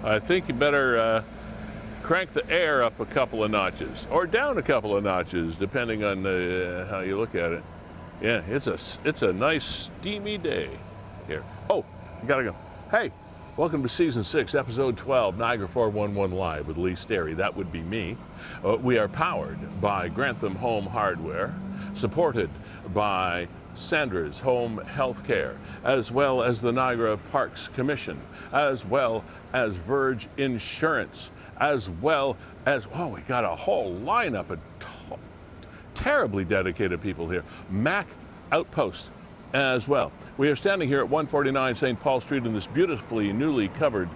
I think you better crank the air up a couple of notches or down a couple of notches, depending on how you look at it. Yeah, it's a nice steamy day here. Oh, gotta go. Hey, welcome to Season 6, Episode 12, Niagara 411 Live with Lee Sterry. That would be me. We are powered by Grantham Home Hardware, supported by Sandra's Home Healthcare, as well as the Niagara Parks Commission, as well as Verge Insurance, as well as, oh, we got a whole lineup of terribly dedicated people here. Mac Outpost as well. We are standing here at 149 St. Paul Street in this beautifully newly covered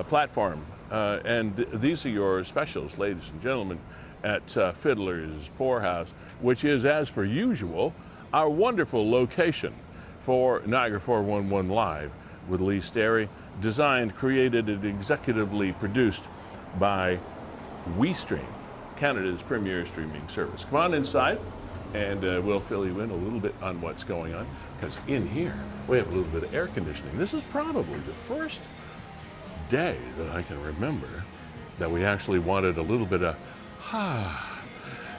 platform. And these are your specials, ladies and gentlemen, at Fiddler's Poorhouse, which is, as per usual, our wonderful location for Niagara 411 Live with Lee Sterry, designed, created, and executively produced by WeeStreem, Canada's premier streaming service. Come on inside, and we'll fill you in a little bit on what's going on, because in here we have a little bit of air conditioning. This is probably the first day that I can remember that we actually wanted a little bit of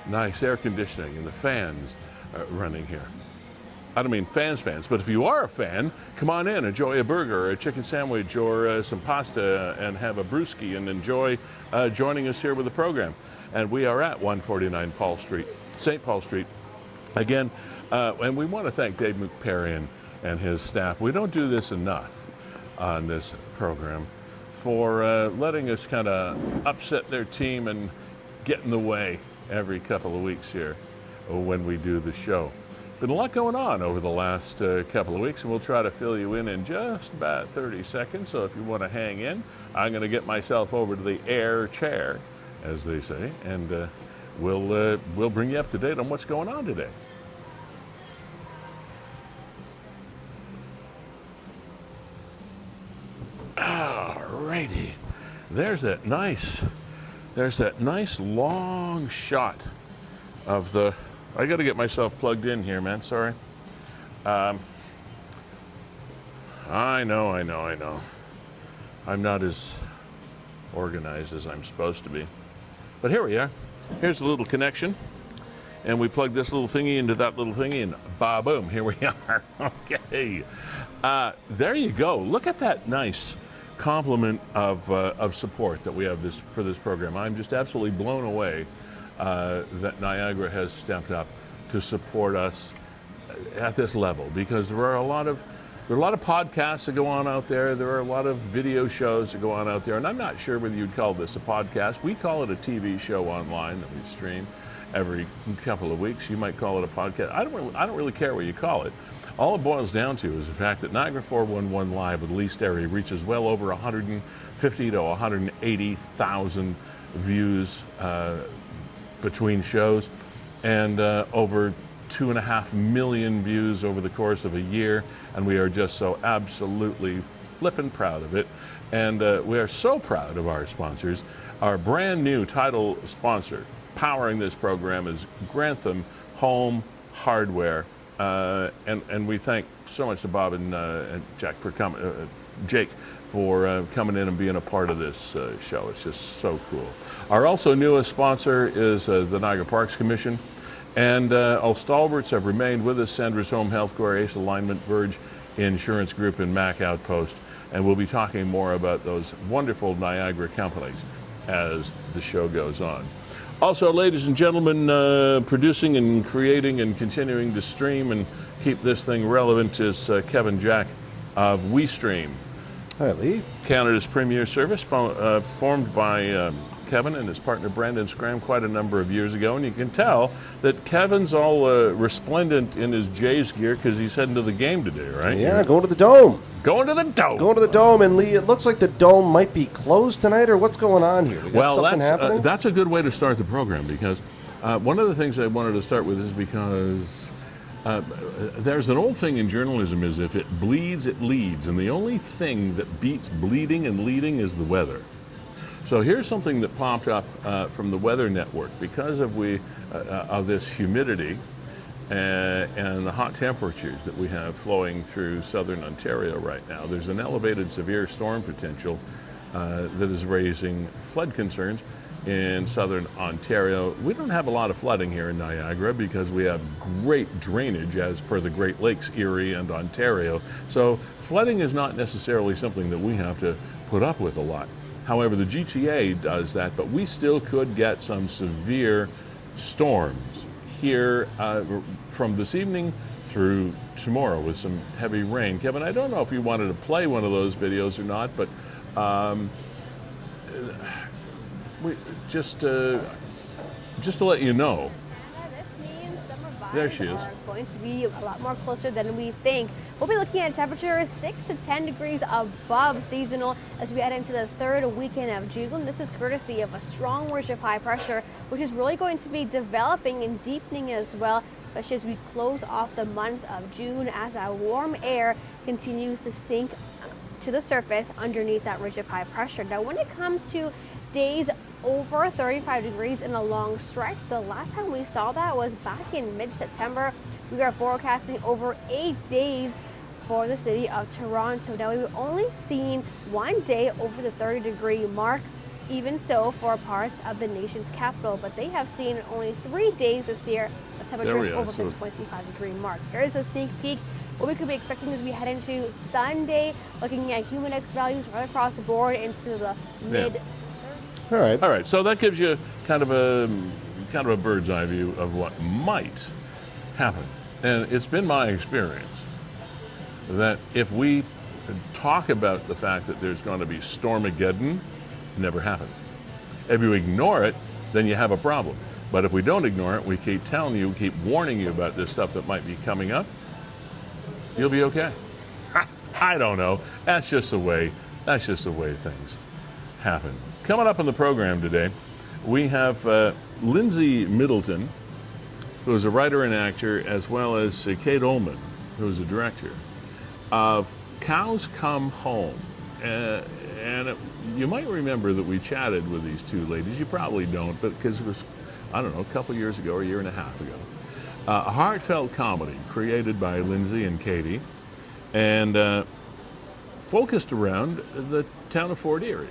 nice air conditioning and the fans running here. I don't mean fans, but if you are a fan, come on in, enjoy a burger or a chicken sandwich or some pasta and have a brewski and enjoy joining us here with the program. And we are at 149 Paul Street, St. Paul Street. Again, and we want to thank Dave McPerry and his staff. We don't do this enough on this program for letting us kind of upset their team and get in the way every couple of weeks here when we do the show. Been a lot going on over the last couple of weeks, and we'll try to fill you in just about 30 seconds. So if you want to hang in, I'm going to get myself over to the air chair, as they say, and we'll bring you up to date on what's going on today. Alrighty, there's that nice long shot of the. I got to get myself plugged in here, man. Sorry. I know. I'm not as organized as I'm supposed to be. But here we are. Here's a little connection. And we plug this little thingy into that little thingy, and ba-boom, here we are. Okay. There you go. Look at that nice complement of support that we have for this program. I'm just absolutely blown away that Niagara has stepped up to support us at this level, because there are a lot of podcasts that go on out there. There are a lot of video shows that go on out there, and I'm not sure whether you'd call this a podcast. We call it a TV show online that we stream every couple of weeks. You might call it a podcast. I don't really care what you call it. All it boils down to is the fact that Niagara 411 Live with Lee Sterry reaches well over 150 to 180,000 views between shows, and over 2.5 million views over the course of a year, and we are just so absolutely flippin' proud of it. And we are so proud of our sponsors. Our brand new title sponsor powering this program is Grantham Home Hardware, and we thank so much to Bob and Jack for Jake for coming in and being a part of this show. It's just so cool. Our also newest sponsor is the Niagara Parks Commission, and all stalwarts have remained with us: Sandra's Home Healthcare, Ace Alignment, Verge Insurance Group, and Mac Outpost. And we'll be talking more about those wonderful Niagara companies as the show goes on. Also, ladies and gentlemen, producing and creating and continuing to stream and keep this thing relevant is Kevin Jack of WeeStreem. Hi, Lee. Canada's premier service, formed by Kevin and his partner Brandon Scram quite a number of years ago, and you can tell that Kevin's all resplendent in his Jays gear because he's heading to the game today, right? Yeah, going to the Dome. Going to the Dome. Going to the Dome, and Lee, it looks like the Dome might be closed tonight, or what's going on here? Well, that's a good way to start the program, because one of the things I wanted to start with is because there's an old thing in journalism, is if it bleeds, it leads, and the only thing that beats bleeding and leading is the weather. So here's something that popped up from the Weather Network. Because of this humidity and the hot temperatures that we have flowing through southern Ontario right now, there's an elevated severe storm potential that is raising flood concerns in southern Ontario. We don't have a lot of flooding here in Niagara because we have great drainage as per the Great Lakes, Erie, and Ontario. So flooding is not necessarily something that we have to put up with a lot. However, the GTA does that, but we still could get some severe storms here from this evening through tomorrow with some heavy rain. Kevin, I don't know if you wanted to play one of those videos or not, but we just to let you know. That's me, and summer vibes There she is. are going to be a lot more closer than we think. We'll be looking at temperatures 6 to 10 degrees above seasonal as we head into the third weekend of June. This is courtesy of a strong ridge of high pressure, which is really going to be developing and deepening as well, especially as we close off the month of June as our warm air continues to sink to the surface underneath that ridge of high pressure. Now, when it comes to days over 35 degrees in a long stretch, the last time we saw that was back in mid-September. We are forecasting over 8 days for the city of Toronto. Now, we've only seen one day over the 30-degree mark, even so for parts of the nation's capital, but they have seen only 3 days this year of temperatures over the 25-degree mark. Here is a sneak peek what we could be expecting as we head into Sunday, looking at human X values right across the board into the mid. All right. So that gives you kind of a bird's eye view of what might happen. And it's been my experience that if we talk about the fact that there's going to be Stormageddon, it never happens. If you ignore it, then you have a problem. But if we don't ignore it, we keep telling you, keep warning you about this stuff that might be coming up, you'll be okay. I don't know. That's just the way things happen. Coming up on the program today, we have Lindsey Middleton, who is a writer and actor, as well as Katie Uhlmann, who is a director, of Cows Come Home. And you might remember that we chatted with these two ladies. You probably don't, but because it was, I don't know, a couple years ago or a year and a half ago. A heartfelt comedy created by Lindsey and Katie and focused around the town of Fort Erie.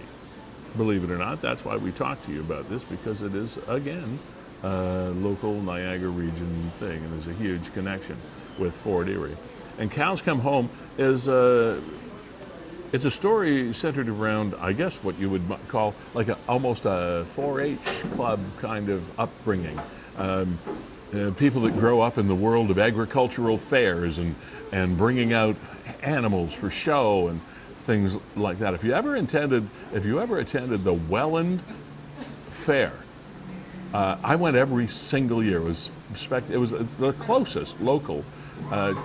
Believe it or not, that's why we talked to you about this, because it is, again, a local Niagara region thing, and there's a huge connection with Fort Erie. And Cows Come Home is it's a story centered around, I guess, what you would call like almost a 4-H club kind of upbringing. People that grow up in the world of agricultural fairs and bringing out animals for show and things like that. If you ever attended the Welland Fair, I went every single year. It was the closest local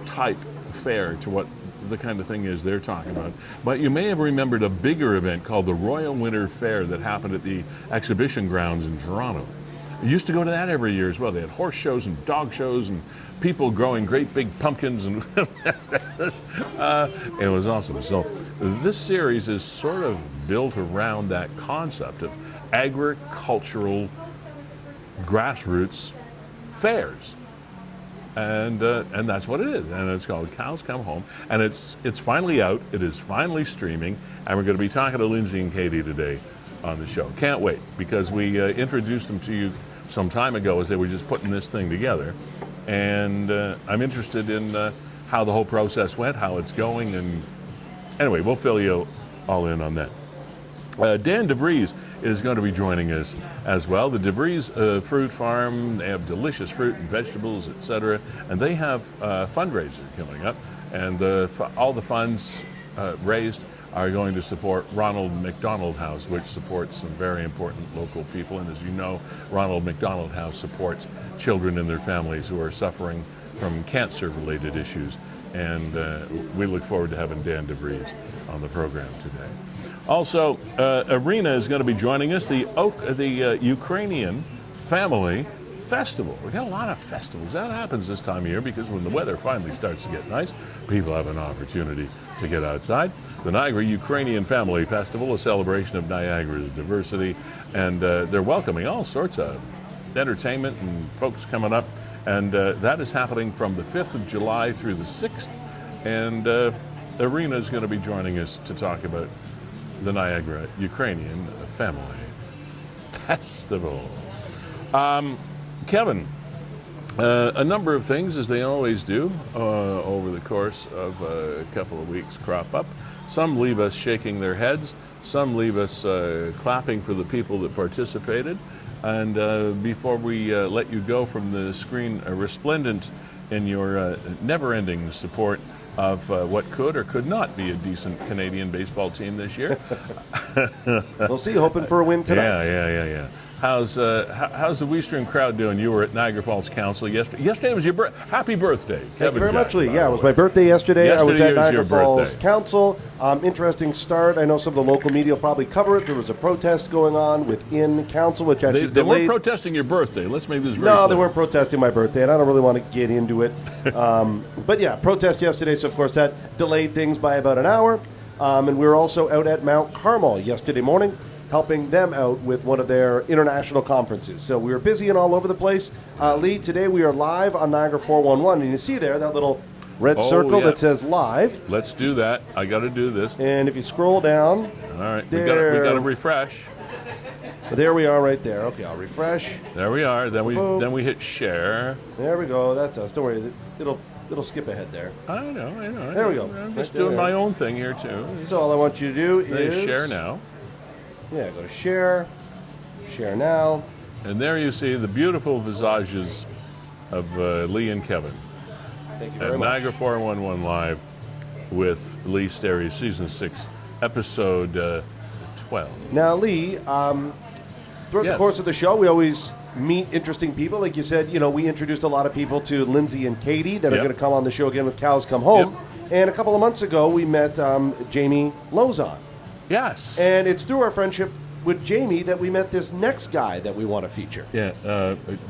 type fair to what the kind of thing is they're talking about. But you may have remembered a bigger event called the Royal Winter Fair that happened at the exhibition grounds in Toronto. I used to go to that every year as well. They had horse shows and dog shows and people growing great big pumpkins, and it was awesome. So this series is sort of built around that concept of agricultural grassroots fairs, and that's what it is. And it's called Cows Come Home, and it's finally out. It is finally streaming, and we're going to be talking to Lindsey and Katie today on the show. Can't wait, because we introduced them to you some time ago as they were just putting this thing together. And I'm interested in how the whole process went, how it's going, and anyway, we'll fill you all in on that. Dan DeVries is going to be joining us as well. The DeVries fruit farm, they have delicious fruit and vegetables, etc. And they have a fundraiser coming up, and all the funds raised are going to support Ronald McDonald House, which supports some very important local people. And as you know, Ronald McDonald House supports children and their families who are suffering from cancer-related issues. And we look forward to having Dan DeVries on the program today. Also, Iryna is going to be joining us, the Ukrainian Family Festival. We've got a lot of festivals. That happens this time of year because when the weather finally starts to get nice, people have an opportunity to get outside. The Niagara Ukrainian Family Festival, a celebration of Niagara's diversity, and they're welcoming all sorts of entertainment and folks coming up, and that is happening from the 5th of July through the 6th, and Iryna is going to be joining us to talk about the Niagara Ukrainian Family Festival. Kevin, a number of things, as they always do, over the course of a couple of weeks crop up. Some leave us shaking their heads, some leave us clapping for the people that participated. And before we let you go from the screen, resplendent in your never-ending support of what could or could not be a decent Canadian baseball team this year. We'll see, hoping for a win tonight. Yeah. How's the WeeStreem crowd doing? You were at Niagara Falls Council yesterday. Yesterday was your happy birthday, Kevin. Thank you very Jack, much, Lee. Yeah, it was my birthday yesterday. I was at Niagara Falls Council. Interesting start. I know some of the local media will probably cover it. There was a protest going on within council, which actually they weren't protesting your birthday. Let's make this very No, clear. they weren't protesting my birthday, and I don't really want to get into it. But yeah, protest yesterday, so of course that delayed things by about an hour. And we were also out at Mount Carmel yesterday morning, helping them out with one of their international conferences. So we were busy and all over the place. Lee, today we are live on Niagara 411, and you see there that little red circle that says live. Let's do that. I got to do this. And if you scroll down, all right, we got to refresh. There we are, right there. Okay, I'll refresh. There we are. Then we hit share. There we go. That's us. Don't worry, it'll skip ahead there. I know. There we go. I'm just doing my own thing here too. So all I want you to do is share now. Yeah, go to share now. And there you see the beautiful visages of Lee and Kevin. Thank you very much. Niagara 411 Live with Lee Sterry, Season 6, Episode 12. Now, Lee, throughout the course of the show, we always meet interesting people. Like you said, we introduced a lot of people to Lindsey and Katie that are going to come on the show again with Cows Come Home. And a couple of months ago, we met Jamie Lohazyak. Yes. And it's through our friendship with Jamie that we met this next guy that we want to feature. Yeah,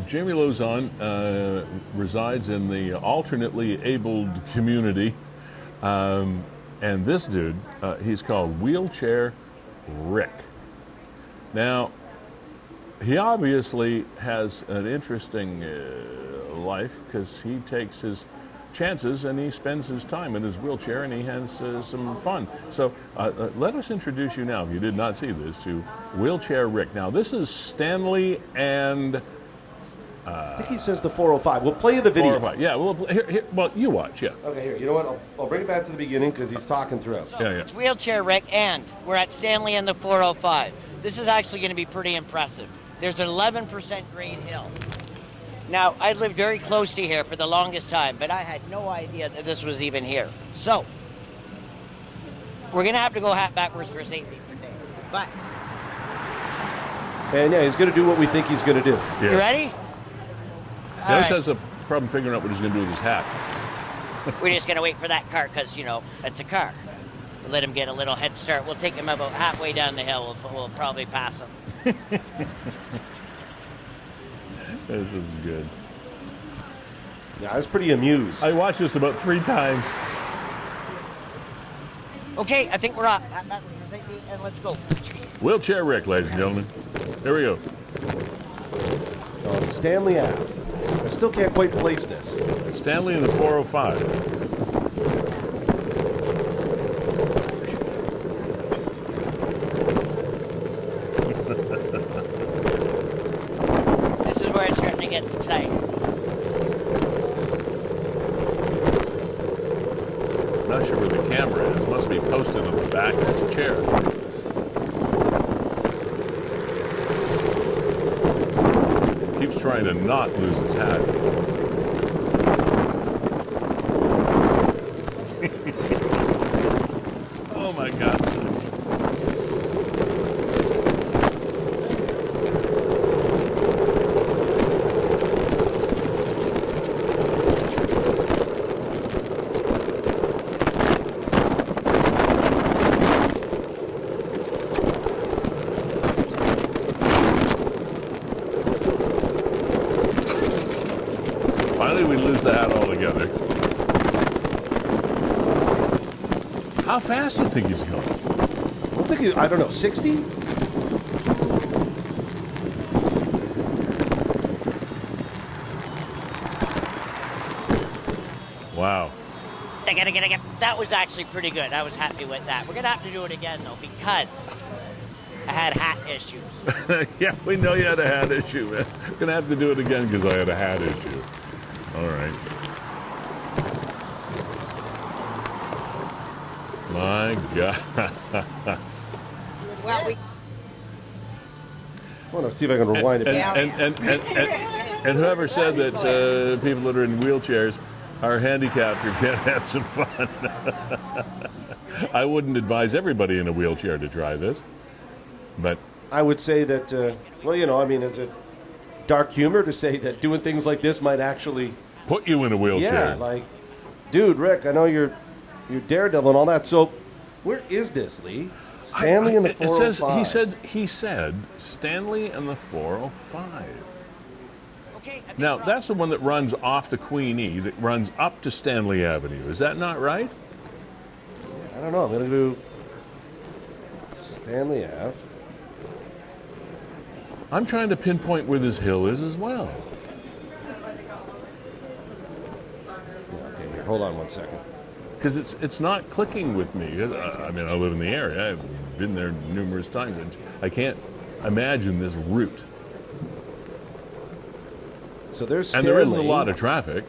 Jamie Lohazyak resides in the alternately abled community. And this dude, he's called Wheelchair Rick. Now, he obviously has an interesting life because he takes his chances and he spends his time in his wheelchair and he has some fun. So let us introduce you now, if you did not see this, to Wheelchair Rick. Now, this is Stanley and... I think he says the 405. We'll play you the video. 405. Yeah, well, you watch, yeah. Okay, here. You know what? I'll bring it back to the beginning because he's talking throughout. So it's Wheelchair Rick, and we're at Stanley and the 405. This is actually going to be pretty impressive. There's an 11% grade hill. Now, I lived very close to here for the longest time, but I had no idea that this was even here. So, we're going to have to go hat backwards for safety today. But... And yeah, he's going to do what we think he's going to do. Yeah. You ready? He always has a problem figuring out what he's going to do with his hat. We're just going to wait for that car because, it's a car. We'll let him get a little head start. We'll take him about halfway down the hill. We'll probably pass him. This is good. Yeah, I was pretty amused. I watched this about 3 times. Okay, I think we're up. Hat backwards for safety, and let's go. Wheelchair Rick, ladies and gentlemen. Here we go. On Stanley Ave. I still can't quite place this. Stanley and the 405. This is where it's starting to get exciting. I'm not sure where the camera is. It must be posted on the back of his chair. Keeps trying to not lose his hat. Oh my God. Finally, we lose the hat altogether. How fast do you think he's going? I don't know, 60? Wow. The That was actually pretty good. I was happy with that. We're going to have to do it again, though, because I had hat issues. Yeah, we know you had a hat issue, man. We're going to have to do it again because I had a hat issue. All right. My God. Well, we... I want to see if I can rewind it back. And whoever said that people that are in wheelchairs are handicapped or can't have some fun. I wouldn't advise everybody in a wheelchair to try this, but I would say that, well, you know, I mean, is it dark humor to say that doing things like this might actually put you in a wheelchair? Yeah, like, dude, Rick, I know you're daredevil and all that. So, where is this, Lee? Stanley and the 405. It says he said Stanley and the 405. Now that's the one that runs off the Queen E, that runs up to Stanley Avenue. Is that not right? I don't know. I'm gonna do Stanley Ave. I'm trying to pinpoint where this hill is as well. Okay, here, hold on one second. Because it's not clicking with me. I mean, I live in the area. I've been there numerous times, and I can't imagine this route. So there's and Stanley. there isn't a lot of traffic.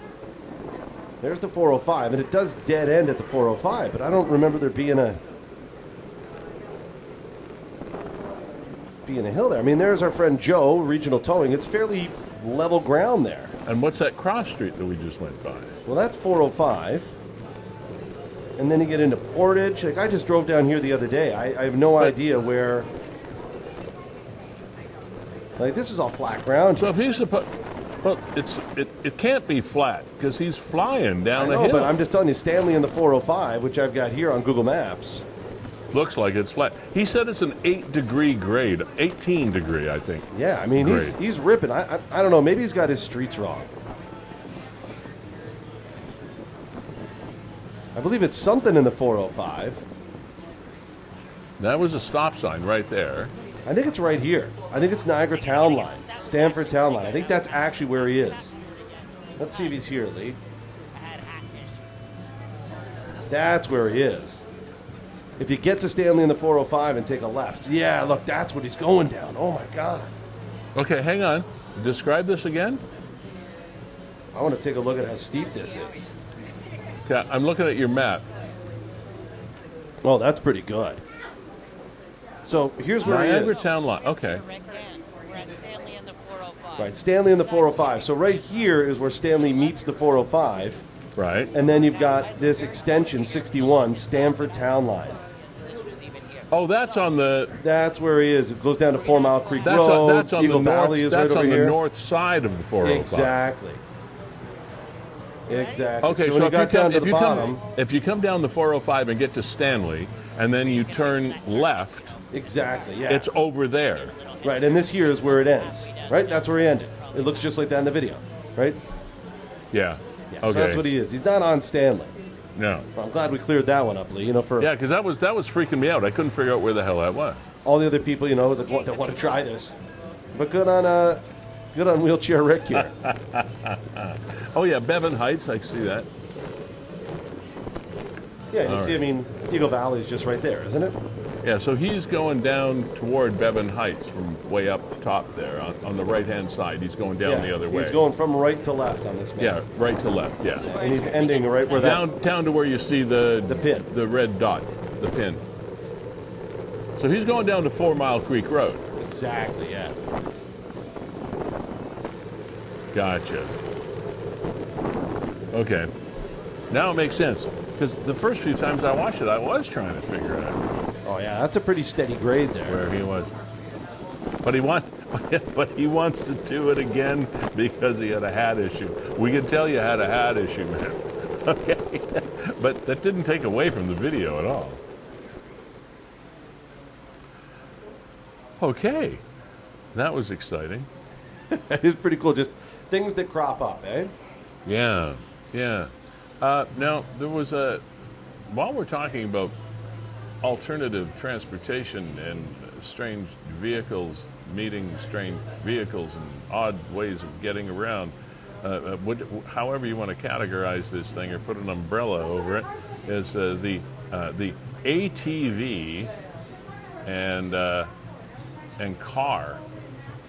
There's the 405, and it does dead end at the 405, but I don't remember there being a hill there. I mean, there's our friend Joe, Regional Towing. It's fairly level ground there. And what's that cross street that we just went by? Well, that's 405. And then you get into Portage. Like, I just drove down here the other day. I have no idea where. Like, this is all flat ground. So if he's supposed, well, it can't be flat because he's flying down a hill. But I'm just telling you, Stanley in the 405, which I've got here on Google Maps. Looks like it's flat. He said it's an 8-degree grade, 18 degree, I think. Yeah, I mean, he's ripping. I don't know. Maybe he's got his streets wrong. I believe it's something in the 405. That was a stop sign right there. I think it's right here. I think it's Niagara Town Line, Stamford Town Line. I think that's actually where he is. Let's see if he's here, Lee. That's where he is. If you get to Stanley in the 405 and take a left. Yeah, look, that's what he's going down. Oh, my God. Okay, hang on. Describe this again. I want to take a look at how steep this is. Okay, I'm looking at your map. Oh, that's pretty good. So here's where Niagara he is. Town Line. Okay. We're at Stanley and the 405. Right, Stanley and the 405. So right here is where Stanley meets the 405. Right. And then you've got this extension, 61, Stamford Town Line. Oh, that's on the. That's where he is. It goes down to 4 Mile Creek That's Road. on, that's on Eagle the north. Valley is That's right on over the here. north side of the 405. Exactly. Exactly. Okay, so so when you got down to the if bottom. if you come down the 405 and get to Stanley, and then you turn left, Exactly, yeah. it's over there. Right, and this here is where it ends. Right? That's where he ended. It looks just like that in the video. Right? Yeah. Yeah. Okay. So that's what he is. He's not on Stanley. No. Well, I'm glad we cleared that one up, Lee. You know, for Yeah, because that was freaking me out. I couldn't figure out where the hell that was. all the other people, you know, that want to try this. But good on Wheelchair Rick here. Oh yeah, Bevan Heights. I see that. Yeah, you All see, right. I mean, Eagle Valley is just right there, isn't it? Yeah, so he's going down toward Bevan Heights from way up top there on the right-hand side. He's going down the other way. He's going from right to left on this map. Yeah, right to left. Yeah, And he's ending right where that. down to where you see the pin. the red dot, the pin. So he's going down to 4 Mile Creek Road. Exactly, yeah. Gotcha. Okay, now it makes sense because the first few times I watched it, I was trying to figure out Oh, yeah, that's a pretty steady grade there. where he was. But he wants to do it again because he had a hat issue. We can tell you had a hat issue, man. Okay, but that didn't take away from the video at all. Okay, that was exciting. That is pretty cool. Just things that crop up, eh? Yeah, yeah. Now, there was while we're talking about alternative transportation and strange vehicles, meeting strange vehicles and odd ways of getting around, however you want to categorize this thing or put an umbrella over it, is the ATV and car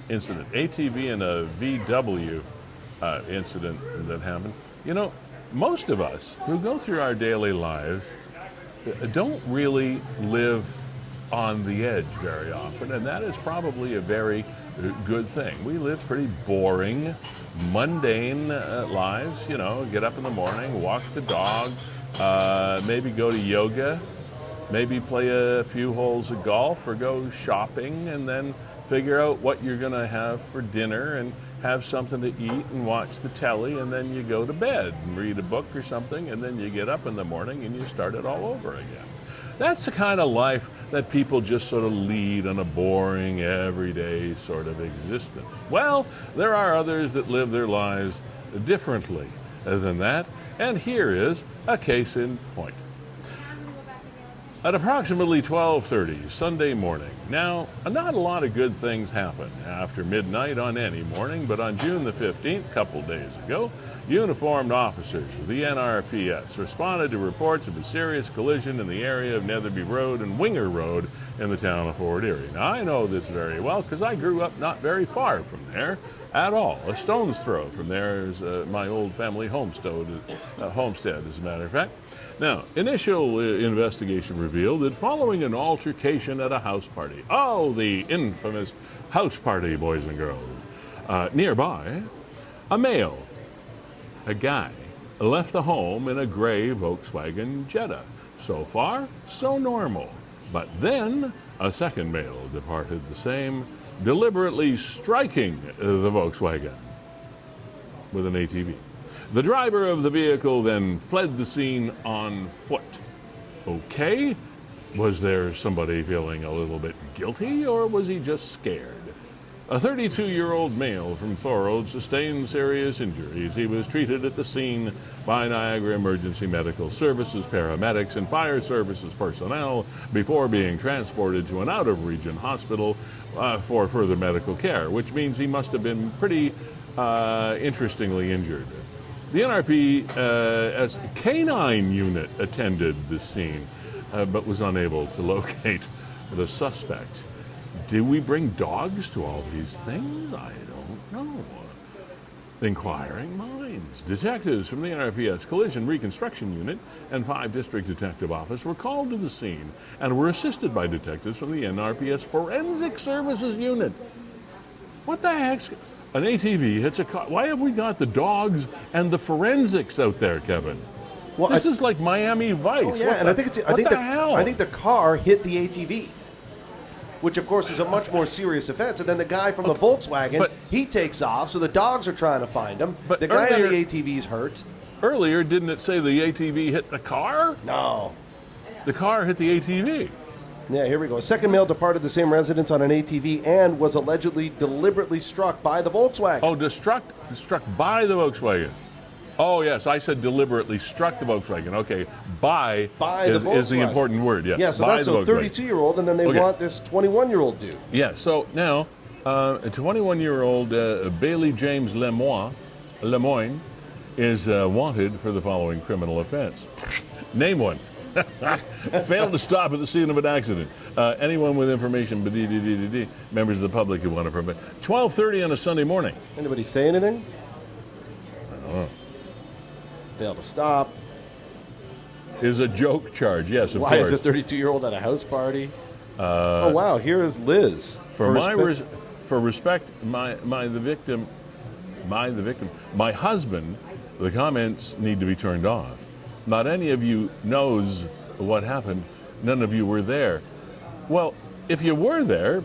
incident. ATV and a VW incident that happened. You know, most of us who go through our daily lives don't really live on the edge very often, and that is probably a very good thing. We live pretty boring, mundane lives, you know, get up in the morning, walk the dog, maybe go to yoga, maybe play a few holes of golf or go shopping, and then figure out what you're going to have for dinner and have something to eat and watch the telly, and then you go to bed and read a book or something, and then you get up in the morning and you start it all over again. That's the kind of life that people just sort of lead on a boring, everyday sort of existence. Well, there are others that live their lives differently than that, and here is a case in point. At approximately 12:30 Sunday morning. Now, not a lot of good things happen after midnight on any morning, but on June the 15th, a couple days ago, uniformed officers of the NRPS responded to reports of a serious collision in the area of Netherby Road and Winger Road in the town of Fort Erie. Now, I know this very well because I grew up not very far from there at all. A stone's throw from there is my old family homestead, as a matter of fact. Now, initial investigation revealed that following an altercation at a house party, the infamous house party, boys and girls, nearby, a guy, left the home in a gray Volkswagen Jetta. So far, so normal. But then, a second male departed the same, deliberately striking the Volkswagen with an ATV. The driver of the vehicle then fled the scene on foot. Okay, was there somebody feeling a little bit guilty, or was he just scared? A 32-year-old male from Thorold sustained serious injuries. He was treated at the scene by Niagara Emergency Medical Services paramedics and fire services personnel before being transported to an out-of-region hospital for further medical care, which means he must have been pretty interestingly injured. The NRPS canine unit attended the scene, but was unable to locate the suspect. Do we bring dogs to all these things? I don't know. Inquiring minds. Detectives from the NRPS Collision Reconstruction Unit and 5 District Detective Office were called to the scene and were assisted by detectives from the NRPS Forensic Services Unit. What the heck's... An ATV hits a car. Why have we got the dogs and the forensics out there, Kevin? Well, this is like Miami Vice. Oh, yeah, and I think the car hit the ATV, which of course is a much more serious offense. And then the guy from the Volkswagen, he takes off, so the dogs are trying to find him. But the guy on the ATV's hurt. Earlier, didn't it say the ATV hit the car? No. The car hit the ATV. Yeah, here we go. A second male departed the same residence on an ATV and was allegedly deliberately struck by the Volkswagen. Oh, struck by the Volkswagen. Oh, yes, I said deliberately struck the Volkswagen. Okay, by the Volkswagen is the important word. Yeah, yeah, so that's a 32-year-old, and then they want this 21-year-old dude. Yeah, so now, a 21-year-old Bailey James Lemoyne is wanted for the following criminal offense. Name one. Failed to stop at the scene of an accident. Anyone with information, members of the public who want to permit. 12:30 on a Sunday morning. Anybody say anything? I don't know. Failed to stop. Is a joke charge, yes, of Why course. Is a 32-year-old at a house party? Oh, wow, here is Liz. For respect, my victim, my husband, the comments need to be turned off. Not any of you knows what happened. None of you were there. Well, if you were there,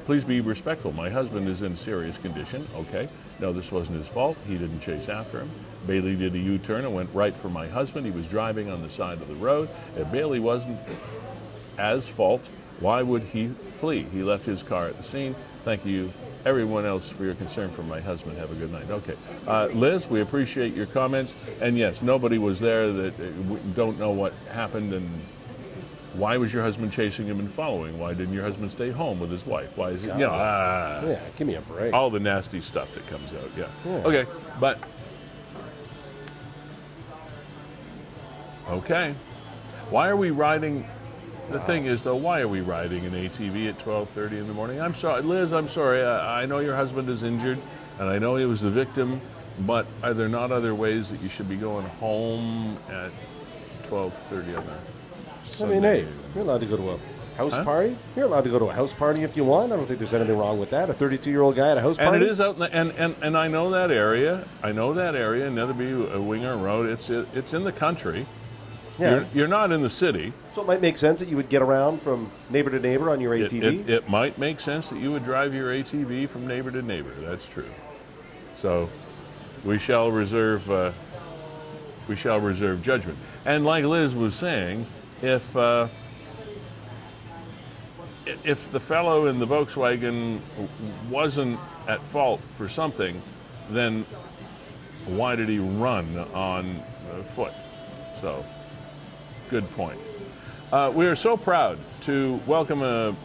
please be respectful. My husband is in serious condition. Okay. No, this wasn't his fault. He didn't chase after him. Bailey did a U-turn and went right for my husband. He was driving on the side of the road. If Bailey wasn't as fault, why would he flee? He left his car at the scene. Thank you, everyone else, for your concern for my husband. Have a good night. Okay. Liz, we appreciate your comments. And yes, nobody was there that don't know what happened, and Why was your husband chasing him and following? Why didn't your husband stay home with his wife? Why is it, Yeah, give me a break. all the nasty stuff that comes out, yeah. Yeah. Okay, but, okay. Why are we riding, the thing is though, why are we riding an ATV at 12:30 in the morning? I'm sorry, Liz, I'm sorry, I know your husband is injured, and I know he was the victim, but are there not other ways that you should be going home at 12:30 on a I Sunday? mean, hey, you're allowed to go to a house party. You're allowed to go to a house party if you want. I don't think there's anything wrong with that. A 32-year-old guy at a house party. And it is out in the, and I know that area. I know that area, Netherby, Winger Road. It's in the country. Yeah. You're not in the city. So it might make sense that you would get around from neighbor to neighbor on your ATV. It might make sense that you would drive your ATV from neighbor to neighbor. That's true. So we shall reserve judgment. And like Liz was saying, if the fellow in the Volkswagen wasn't at fault for something, then why did he run on foot? So, good point. We are so proud to welcome a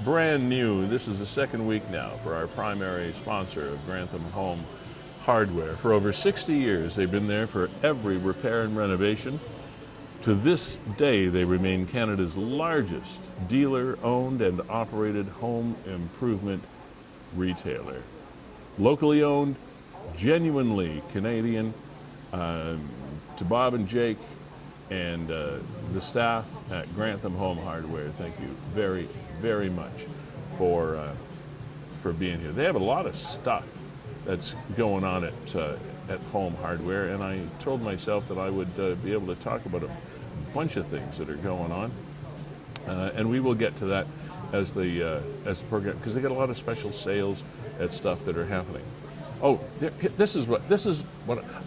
brand new, this is the second week now, for our primary sponsor of Grantham Home Hardware. For over 60 years, they've been there for every repair and renovation. To this day, they remain Canada's largest dealer-owned and operated home improvement retailer. Locally owned, genuinely Canadian. To Bob and Jake and the staff at Grantham Home Hardware, thank you very, very much for being here. They have a lot of stuff that's going on at Home Hardware, and I told myself that I would be able to talk about a bunch of things that are going on, and we will get to that as the program, because they got a lot of special sales at stuff that are happening. Oh, this is what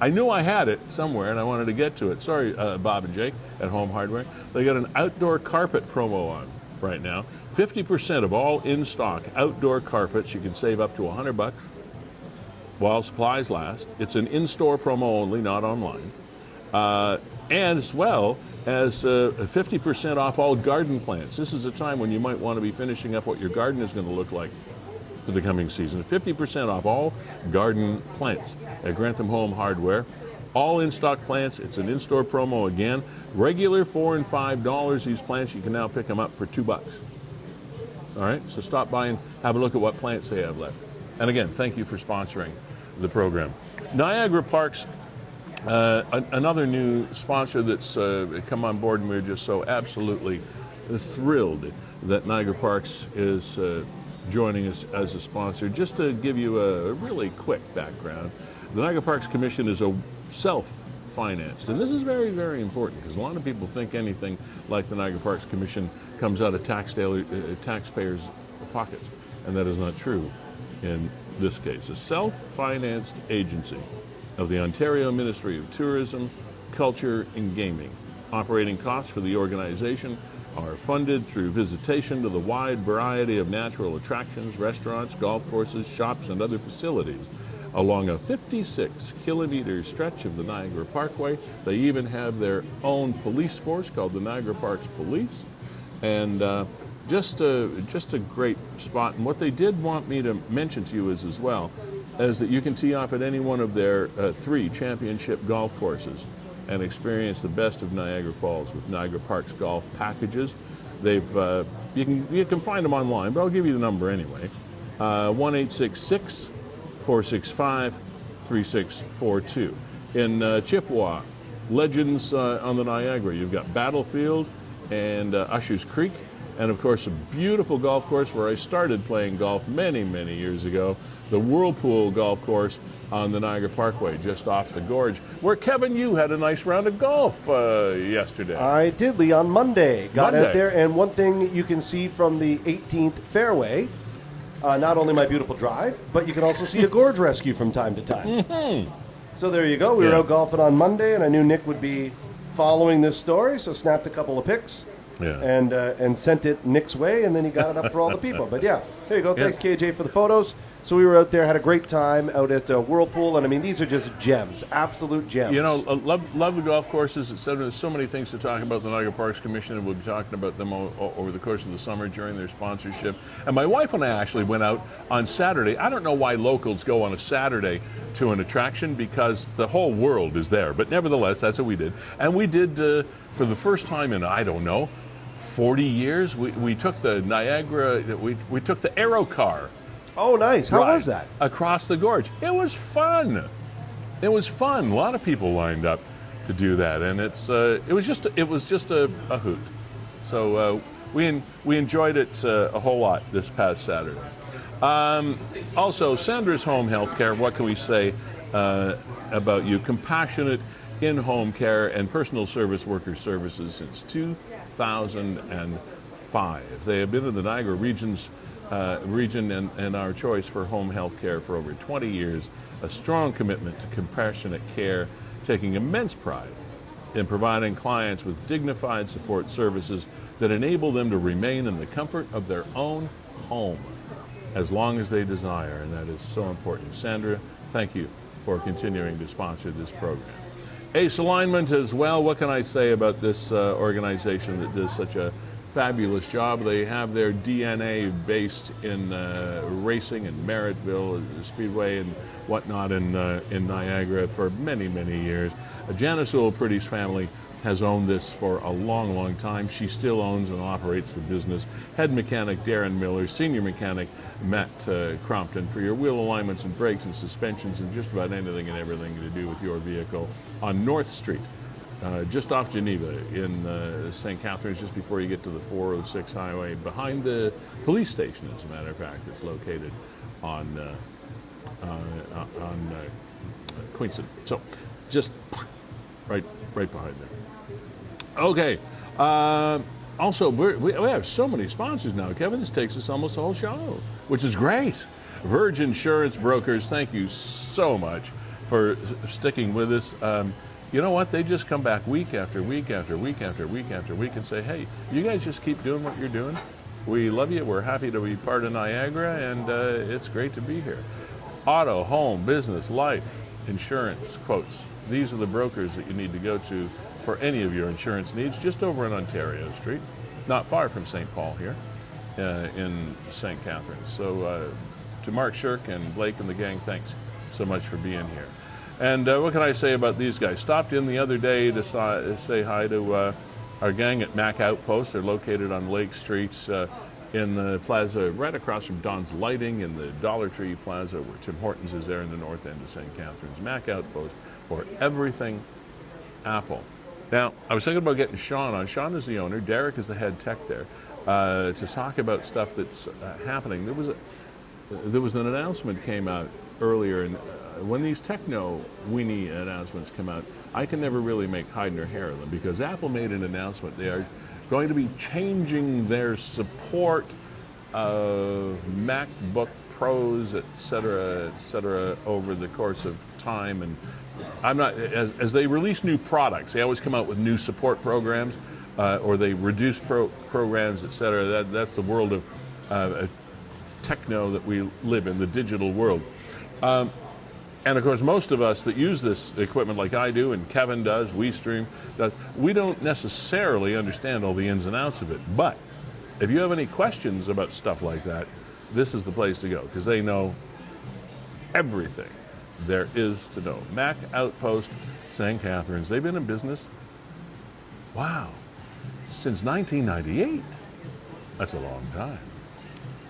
I knew I had it somewhere, and I wanted to get to it. Sorry, Bob and Jake at Home Hardware. They got an outdoor carpet promo on right now. 50% of all in-stock outdoor carpets. You can save up to $100 while supplies last. It's an in-store promo only, not online. And as well as 50% off all garden plants. This is a time when you might want to be finishing up what your garden is going to look like for the coming season. 50% off all garden plants at Grantham Home Hardware. All in-stock plants. It's an in-store promo again. Regular $4 and $5. These plants, you can now pick them up for $2. All right, so stop by and have a look at what plants they have left. And again, thank you for sponsoring the program. Niagara Parks, another new sponsor that's come on board, and we're just so absolutely thrilled that Niagara Parks is joining us as a sponsor. Just to give you a really quick background, the Niagara Parks Commission is a self-financed, and this is very, very important, because a lot of people think anything like the Niagara Parks Commission comes out of taxpayers' pockets, and that is not true in this case. A self-financed agency of the Ontario Ministry of Tourism, Culture and Gaming. Operating costs for the organization are funded through visitation to the wide variety of natural attractions, restaurants, golf courses, shops, and other facilities along a 56-kilometer stretch of the Niagara Parkway. They even have their own police force called the Niagara Parks Police. And just a great spot. And what they did want me to mention to you is as well, is that you can tee off at any one of their 3 championship golf courses and experience the best of Niagara Falls with Niagara Parks golf packages. They've you can find them online, but I'll give you the number anyway. 1-866-465-3642. In Chippewa, Legends on the Niagara, you've got Battlefield and Ushers Creek, and of course a beautiful golf course where I started playing golf many, many years ago, the Whirlpool Golf Course on the Niagara Parkway, just off the gorge, where Kevin, you had a nice round of golf yesterday. I did, Lee, on Monday. Got out there, and one thing you can see from the 18th fairway, not only my beautiful drive, but you can also see a gorge rescue from time to time. Mm-hmm. So there you go. We were out golfing on Monday, and I knew Nick would be following this story, so snapped a couple of pics. Yeah. And sent it Nick's way, and then he got it up for all the people. But yeah, there you go. Thanks, KJ, for the photos. So we were out there, had a great time out at Whirlpool, and I mean, these are just gems, absolute gems. You know, love the golf courses, etc. There's so many things to talk about the Niagara Parks Commission, and we'll be talking about them over the course of the summer during their sponsorship. And my wife and I actually went out on Saturday. I don't know why locals go on a Saturday to an attraction, because the whole world is there. But nevertheless, that's what we did. And we did, for the first time in, I don't know, 40 years, we took the Niagara, we took the Aero car. Oh, nice. How was that? Across the gorge. It was fun. It was fun. A lot of people lined up to do that, and it was just a hoot. So we enjoyed it a whole lot this past Saturday. Also, Sandra's Home Healthcare. What can we say about you? Compassionate in-home care and personal service worker services since 2005. They have been in the Niagara region and our choice for home health care for over 20 years, a strong commitment to compassionate care, taking immense pride in providing clients with dignified support services that enable them to remain in the comfort of their own home as long as they desire, and that is so important. Sandra, thank you for continuing to sponsor this program. Ace Alignment as well. What can I say about this organization that does such a fabulous job? They have their DNA based in racing in Merrittville, the Speedway, and whatnot in Niagara for many, many years. Janice Pretty's family has owned this for a long, long time. She still owns and operates the business. Head mechanic Darren Miller, senior mechanic Matt Crompton for your wheel alignments and brakes and suspensions and just about anything and everything to do with your vehicle on North Street. Just off Geneva in St. Catharines, just before you get to the 406 highway, behind the police station, as a matter of fact. It's located on Queenston. So just right behind there. Okay. Also, we have so many sponsors now, Kevin. This takes us almost the whole show, which is great. Verge Insurance Brokers, thank you so much for sticking with us. You know what? They just come back week after week after week after week after week and say, hey, you guys just keep doing what you're doing. We love you. We're happy to be part of Niagara, and it's great to be here. Auto, home, business, life, insurance, quotes. These are the brokers that you need to go to for any of your insurance needs, just over on Ontario Street, not far from St. Paul here in St. Catharines. So to Mark Shirk and Blake and the gang, thanks so much for being here. And what can I say about these guys? Stopped in the other day to say hi to our gang at Mac Outpost. They're located on Lake Streets in the plaza right across from Don's Lighting in the Dollar Tree Plaza where Tim Hortons is there in the north end of St. Catharines. Mac Outpost for everything Apple. Now, I was thinking about getting Sean on. Sean is the owner. Derek is the head tech there to talk about stuff that's happening. There was an announcement came out earlier, and when these techno weenie announcements come out, I can never really make hide nor hair of them because Apple made an announcement. They are going to be changing their support of MacBook Pros, et cetera, over the course of time. And I'm not, as they release new products, they always come out with new support programs, or they reduce programs, et cetera. That's the world of techno that we live in, the digital world. And of course, most of us that use this equipment like I do and Kevin does, WeeStream does, we don't necessarily understand all the ins and outs of it. But if you have any questions about stuff like that, this is the place to go because they know everything there is to know. Mac Outpost, St. Catharines, they've been in business, wow, since 1998. That's a long time.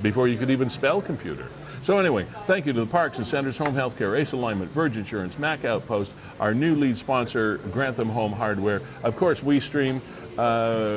Before you could even spell computer. So anyway, thank you to the Parks and Centers, Home Healthcare, Ace Alignment, Verge Insurance, Mac Outpost, our new lead sponsor, Grantham Home Hardware. Of course, WeeStream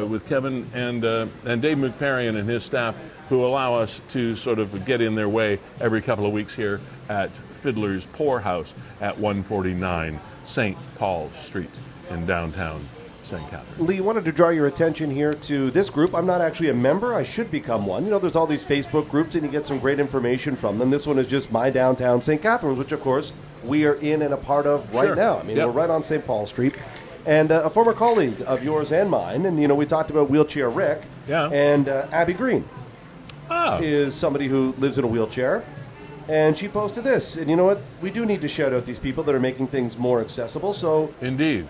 with Kevin and Dave McParian and his staff, who allow us to sort of get in their way every couple of weeks here at Fiddler's Poorhouse at 149 St. Paul Street in downtown St. Catharines. Lee, wanted to draw your attention here to this group. I'm not actually a member. I should become one. You know, there's all these Facebook groups, and you get some great information from them. This one is just My Downtown St. Catharines, which, of course, we are in and a part of right now. I mean, we're right on St. Paul Street. And a former colleague of yours and mine, and, you know, we talked about Wheelchair Rick, and Abby Green is somebody who lives in a wheelchair. And she posted this. And you know what? We do need to shout out these people that are making things more accessible. So Indeed.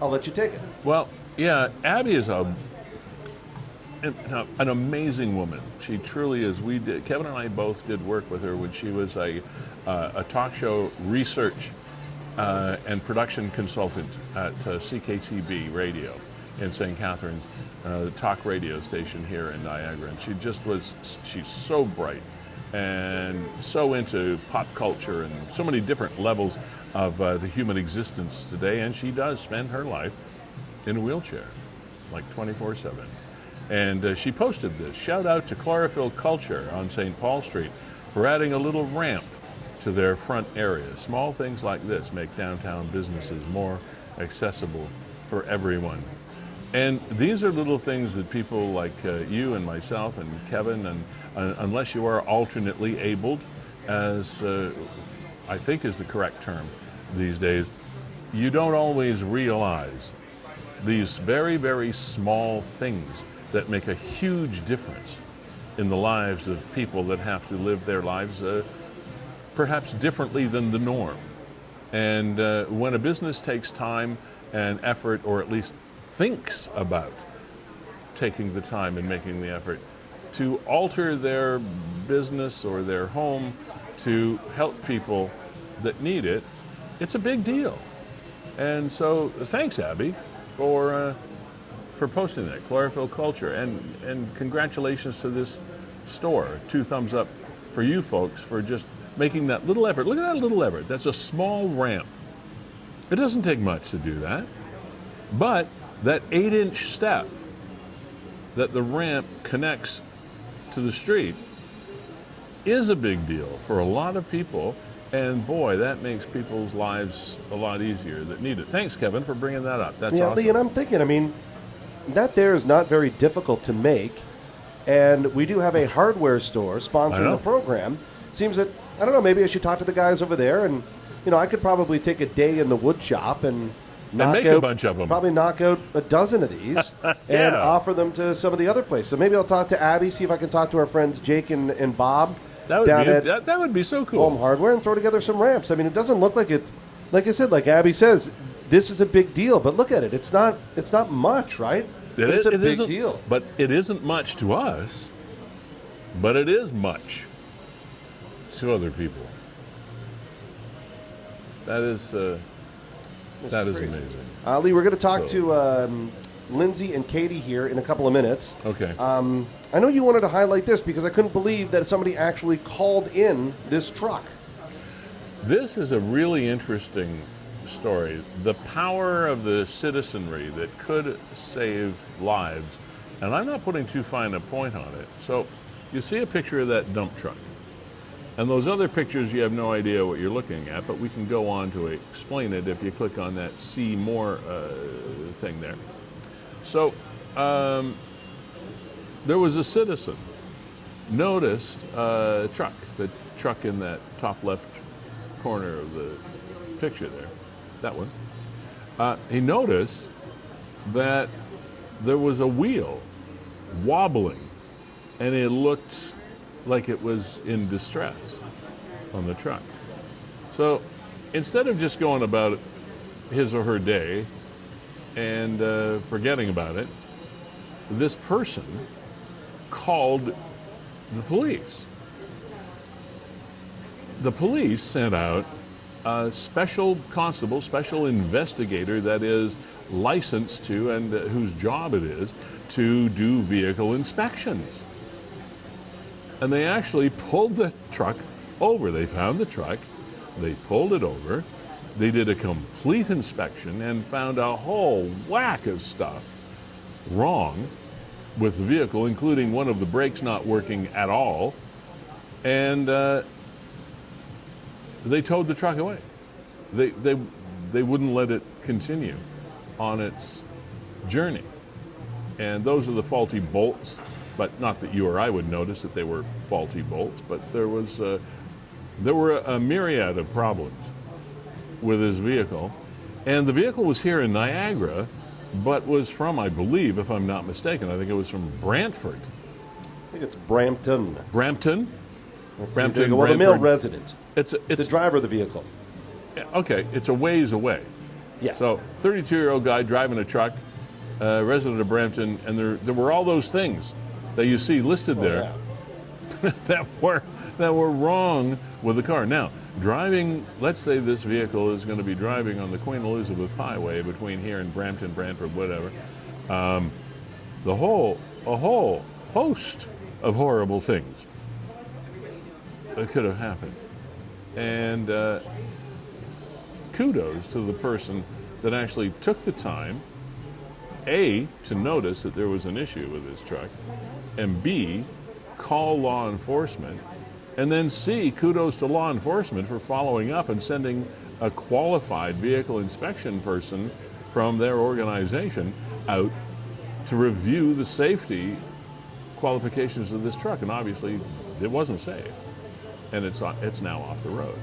I'll let you take it. Well, yeah, Abby is an amazing woman. She truly is. Kevin and I both did work with her when she was a talk show research and production consultant at CKTB Radio in St. Catharines, the talk radio station here in Niagara. And she's so bright and so into pop culture and so many different levels of the human existence today. And she does spend her life in a wheelchair, like 24/7. And she posted this: shout out to Chlorophyll Culture on St. Paul Street for adding a little ramp to their front area. Small things like this make downtown businesses more accessible for everyone. And these are little things that people like you and myself and Kevin, and unless you are alternately abled, as I think is the correct term these days, you don't always realize these very, very small things that make a huge difference in the lives of people that have to live their lives perhaps differently than the norm. And when a business takes time and effort, or at least thinks about taking the time and making the effort to alter their business or their home to help people that need it, it's a big deal. And so thanks, Abby, for posting that, Chlorophyll Culture, and congratulations to this store. 2 thumbs up for you folks for just making that little effort. Look at that little effort. That's a small ramp. It doesn't take much to do that. But that 8-inch step that the ramp connects to the street is a big deal for a lot of people. And boy, that makes people's lives a lot easier that need it. Thanks, Kevin, for bringing that up. That's awesome. Lee, and I'm thinking, that there is not very difficult to make. And we do have a hardware store sponsoring the program. Seems that, I don't know, maybe I should talk to the guys over there. And, I could probably take a day in the wood shop and make a bunch of them. Probably knock out a dozen of these and offer them to some of the other places. So maybe I'll talk to Abby, see if I can talk to our friends Jake and Bob that would be so cool. Home Hardware, and throw together some ramps. It doesn't look like it. Like I said, like Abby says, this is a big deal. But look at it. It's not much, right? It's a big deal. But it isn't much to us. But it is much to other people. That is amazing. Lee, we're going to talk to Lindsey and Katie here in a couple of minutes. Okay. I know you wanted to highlight this because I couldn't believe that somebody actually called in this truck. This is a really interesting story. The power of the citizenry that could save lives. And I'm not putting too fine a point on it. So you see a picture of that dump truck. And those other pictures, you have no idea what you're looking at, but we can go on to explain it if you click on that See More thing there. So there was a citizen noticed a truck, the truck in that top left corner of the picture there, that one. He noticed that there was a wheel wobbling, and it looked like it was in distress on the truck. So instead of just going about his or her day and forgetting about it, this person called the police. The police sent out a special constable, special investigator that is licensed to and whose job it is to do vehicle inspections. And they actually pulled the truck over. They found the truck, they pulled it over, they did a complete inspection and found a whole whack of stuff wrong with the vehicle, including one of the brakes not working at all. And they towed the truck away. They wouldn't let it continue on its journey. And those are the faulty bolts. But not that you or I would notice that they were faulty bolts, but there were a myriad of problems with his vehicle. And the vehicle was here in Niagara, but was from, I believe, if I'm not mistaken, I think it was from Brantford. I think it's Brampton. Brampton? Brampton, Well, the male Brantford. resident, It's the driver of the vehicle. okay. It's a ways away. Yeah. So 32-year-old guy driving a truck, resident of Brampton, and there were all those things that you see listed there that were wrong with the car. Now, driving, let's say this vehicle is going to be driving on the Queen Elizabeth Highway between here and Brampton, Brantford, whatever. A whole host of horrible things that could have happened. And kudos to the person that actually took the time, A, to notice that there was an issue with his truck, and B, call law enforcement, and then C, kudos to law enforcement for following up and sending a qualified vehicle inspection person from their organization out to review the safety qualifications of this truck. And obviously it wasn't safe, and it's now off the road.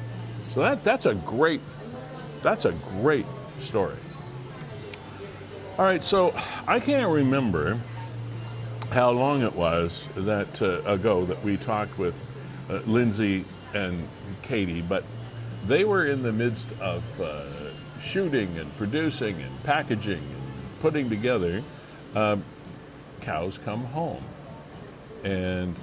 So that's a great story. All right, so I can't remember how long it was that ago that we talked with Lindsey and Katie, but they were in the midst of shooting and producing and packaging and putting together Cows Come Home. And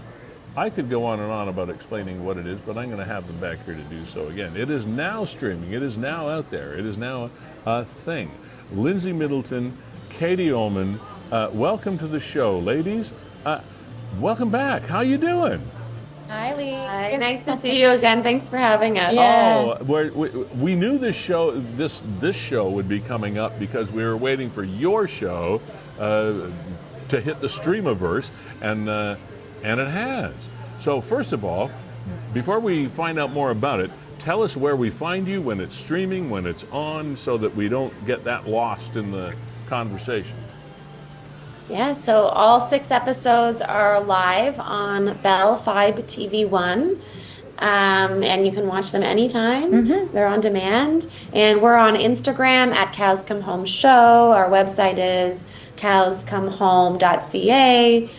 I could go on and on about explaining what it is, but I'm going to have them back here to do so again. It is now streaming. It is now out there. It is now a thing. Lindsey Middleton, Katie Uhlmann, welcome to the show, ladies. Welcome back. How you doing? Hi, Lee. Hi, nice to see you again. Thanks for having us. Yeah. Oh, we knew this show would be coming up because we were waiting for your show to hit the Streamiverse, and it has. So first of all, before we find out more about it, tell us where we find you, when it's streaming, when it's on, so that we don't get that lost in the conversation. Yeah, so all 6 episodes are live on Fibe TV 1. And you can watch them anytime. Mm-hmm. They're on demand. And we're on Instagram at Cows Come Home Show. Our website is cowscomehome.ca.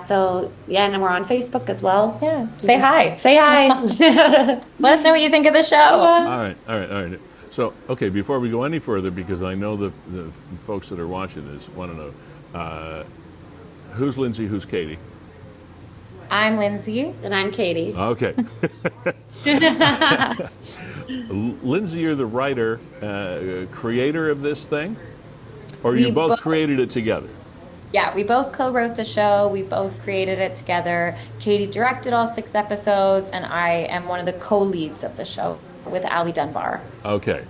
So, yeah, and we're on Facebook as well. Yeah. Say hi. Say hi. Let us know what you think of the show. All right. So, okay, before we go any further, because I know the folks that are watching this want to know, who's Lindsey, who's Katie? I'm Lindsey. And I'm Katie. Okay. Lindsey, you're the writer, creator of this thing? Or you both created it together? Yeah, we both co-wrote the show. We both created it together. Katie directed all 6 episodes, and I am one of the co-leads of the show with Ali Dunbar. Okay.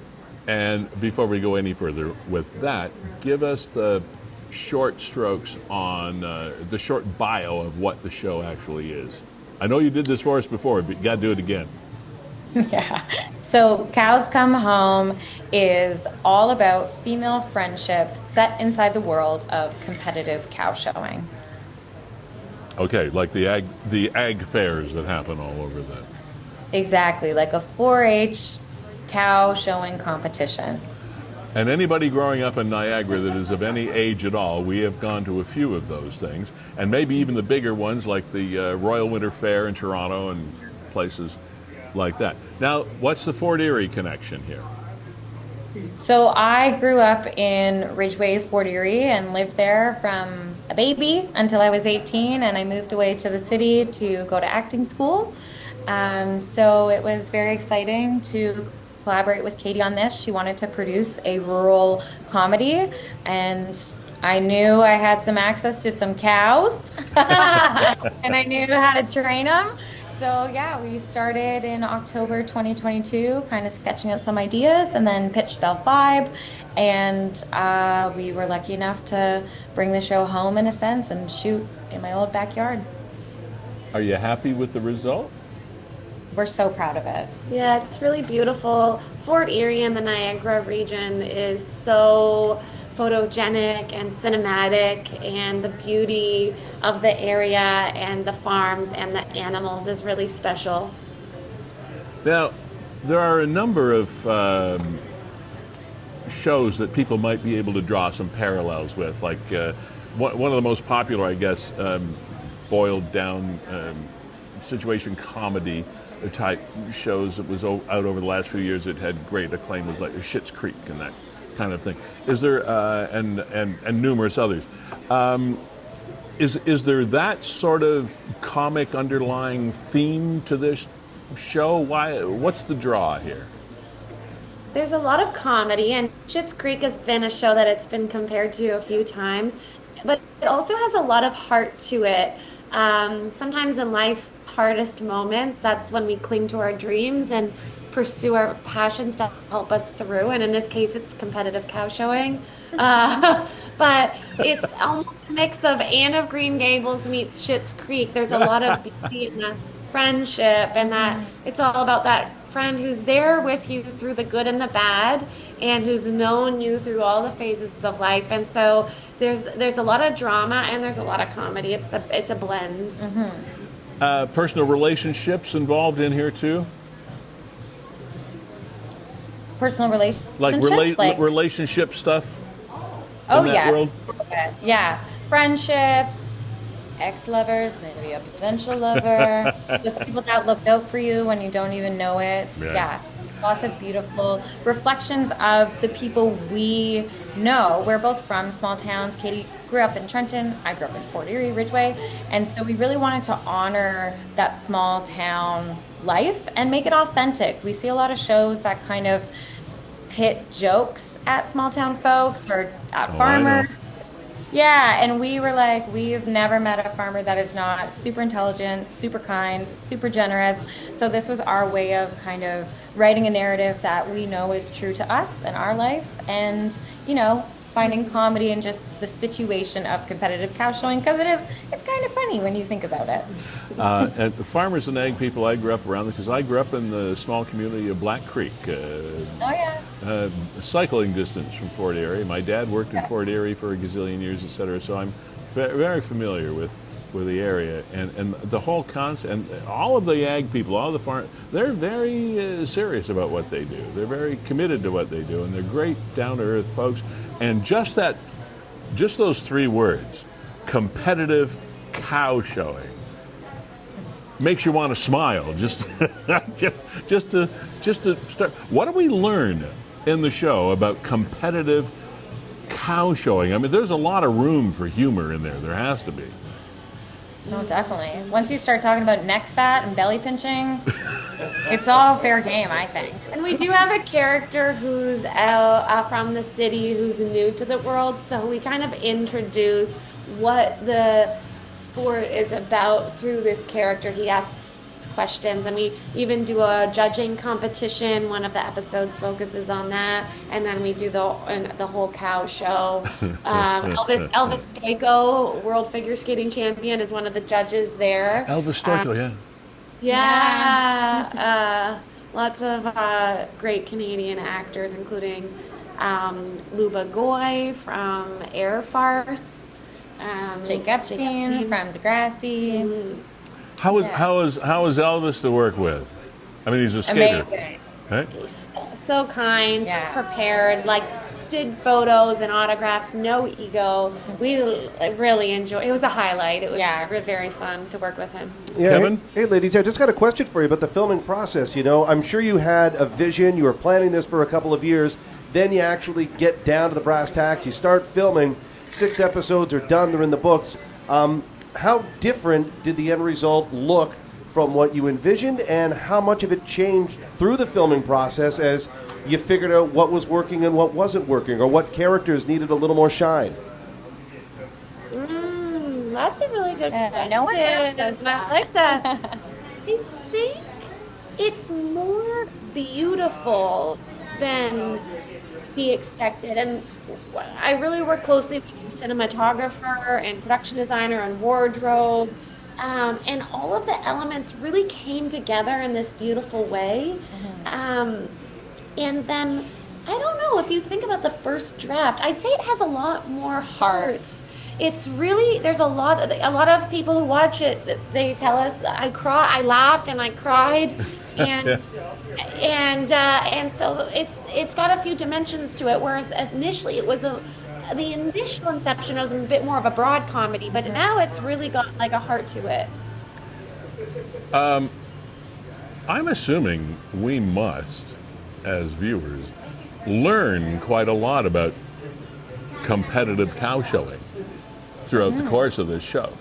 And before we go any further with that, give us the short strokes on the short bio of what the show actually is. I know you did this for us before, but you got to do it again. Yeah. So Cows Come Home is all about female friendship set inside the world of competitive cow showing. Okay, like the ag fairs that happen all over that. Exactly, like a 4-H cow showing competition. And anybody growing up in Niagara that is of any age at all, we have gone to a few of those things, and maybe even the bigger ones like the Royal Winter Fair in Toronto and places like that. Now, what's the Fort Erie connection here? So I grew up in Ridgeway, Fort Erie, and lived there from a baby until I was 18, and I moved away to the city to go to acting school. So it was very exciting to collaborate with Katie on this. She wanted to produce a rural comedy, and I knew I had some access to some cows, and I knew how to train them. So yeah, we started in October 2022, kind of sketching out some ideas, and then pitched Fibe, and we were lucky enough to bring the show home in a sense and shoot in my old backyard. Are you happy with the result? We're so proud of it. Yeah, it's really beautiful. Fort Erie in the Niagara region is so photogenic and cinematic, and the beauty of the area and the farms and the animals is really special. Now, there are a number of shows that people might be able to draw some parallels with, like one of the most popular, I guess, boiled down situation comedy type shows that was out over the last few years that had great acclaim was like Schitt's Creek and that kind of thing. Is there and numerous others? Is there that sort of comic underlying theme to this show? What's the draw here? There's a lot of comedy, and Schitt's Creek has been a show that it's been compared to a few times, but it also has a lot of heart to it. Sometimes in life's hardest moments, that's when we cling to our dreams and pursue our passions to help us through. And in this case, it's competitive cow showing. But it's almost a mix of Anne of Green Gables meets Schitt's Creek. There's a lot of beauty in the friendship, and that it's all about that friend who's there with you through the good and the bad, and who's known you through all the phases of life. And so there's a lot of drama and there's a lot of comedy. It's a blend. Personal relationships involved in here too? Personal relationships? Like relationship stuff? Oh, in that yes. world? Yeah. Friendships, ex-lovers, maybe a potential lover, just people that looked out for you when you don't even know it. Yeah. Lots of beautiful reflections of the people we know. We're both from small towns. Katie grew up in Trenton. I grew up in Fort Erie, Ridgeway. And so we really wanted to honor that small town life and make it authentic. We see a lot of shows that kind of pit jokes at small town folks or at farmers. Yeah, and we were like, we've never met a farmer that is not super intelligent, super kind, super generous. So this was our way of kind of writing a narrative that we know is true to us and our life, and, you know, finding comedy in just the situation of competitive cow showing, because it's kind of funny when you think about it. And the farmers and ag people I grew up around, because I grew up in the small community of Black Creek. Cycling distance from Fort Erie. My dad worked in Fort Erie for a gazillion years, etc. So I'm very familiar with the area and the whole concept. And all of the ag people, all the farm, they're very serious about what they do. They're very committed to what they do, and they're great, down-to-earth folks. And just those three words, competitive cow showing, makes you want to smile. Just to start. What do we learn in the show about competitive cow showing? I mean, there's a lot of room for humor in there. There has to be. Oh, definitely. Once you start talking about neck fat and belly pinching, it's all fair game, I think. And we do have a character who's from the city, who's new to the world, so we kind of introduce what the sport is about through this character. He asks questions, and we even do a judging competition. One of the episodes focuses on that, and then we do the whole cow show. Elvis Stoiko, world figure skating champion, is one of the judges there. Elvis Stoiko, Lots of great Canadian actors, including Luba Goy from Air Farce, Jake Epstein from Degrassi. Mm-hmm. How is Elvis to work with? I mean, he's a skater. Amazing. Right? He's so kind, so prepared, did photos and autographs, no ego. We really enjoyed it. It was a highlight. It was very fun to work with him. Yeah, Kevin? Hey, ladies, I just got a question for you about the filming process. You know, I'm sure you had a vision. You were planning this for a couple of years. Then you actually get down to the brass tacks. You start filming. 6 episodes are done. They're in the books. How different did the end result look from what you envisioned, and how much of it changed through the filming process as you figured out what was working and what wasn't working, or what characters needed a little more shine? That's a really good question. No one does that. I like that. I think it's more beautiful than we expected, and I really work closely with a cinematographer and production designer and wardrobe, and all of the elements really came together in this beautiful way. And then, I don't know, if you think about the first draft, I'd say it has a lot more heart. It's really, there's a lot of people who watch it, they tell us, I laughed and I cried, and so it's got a few dimensions to it, whereas initially it was the initial inception was a bit more of a broad comedy, but now it's really got like a heart to it. I'm assuming we must, as viewers, learn quite a lot about competitive cow showing throughout the course of this show.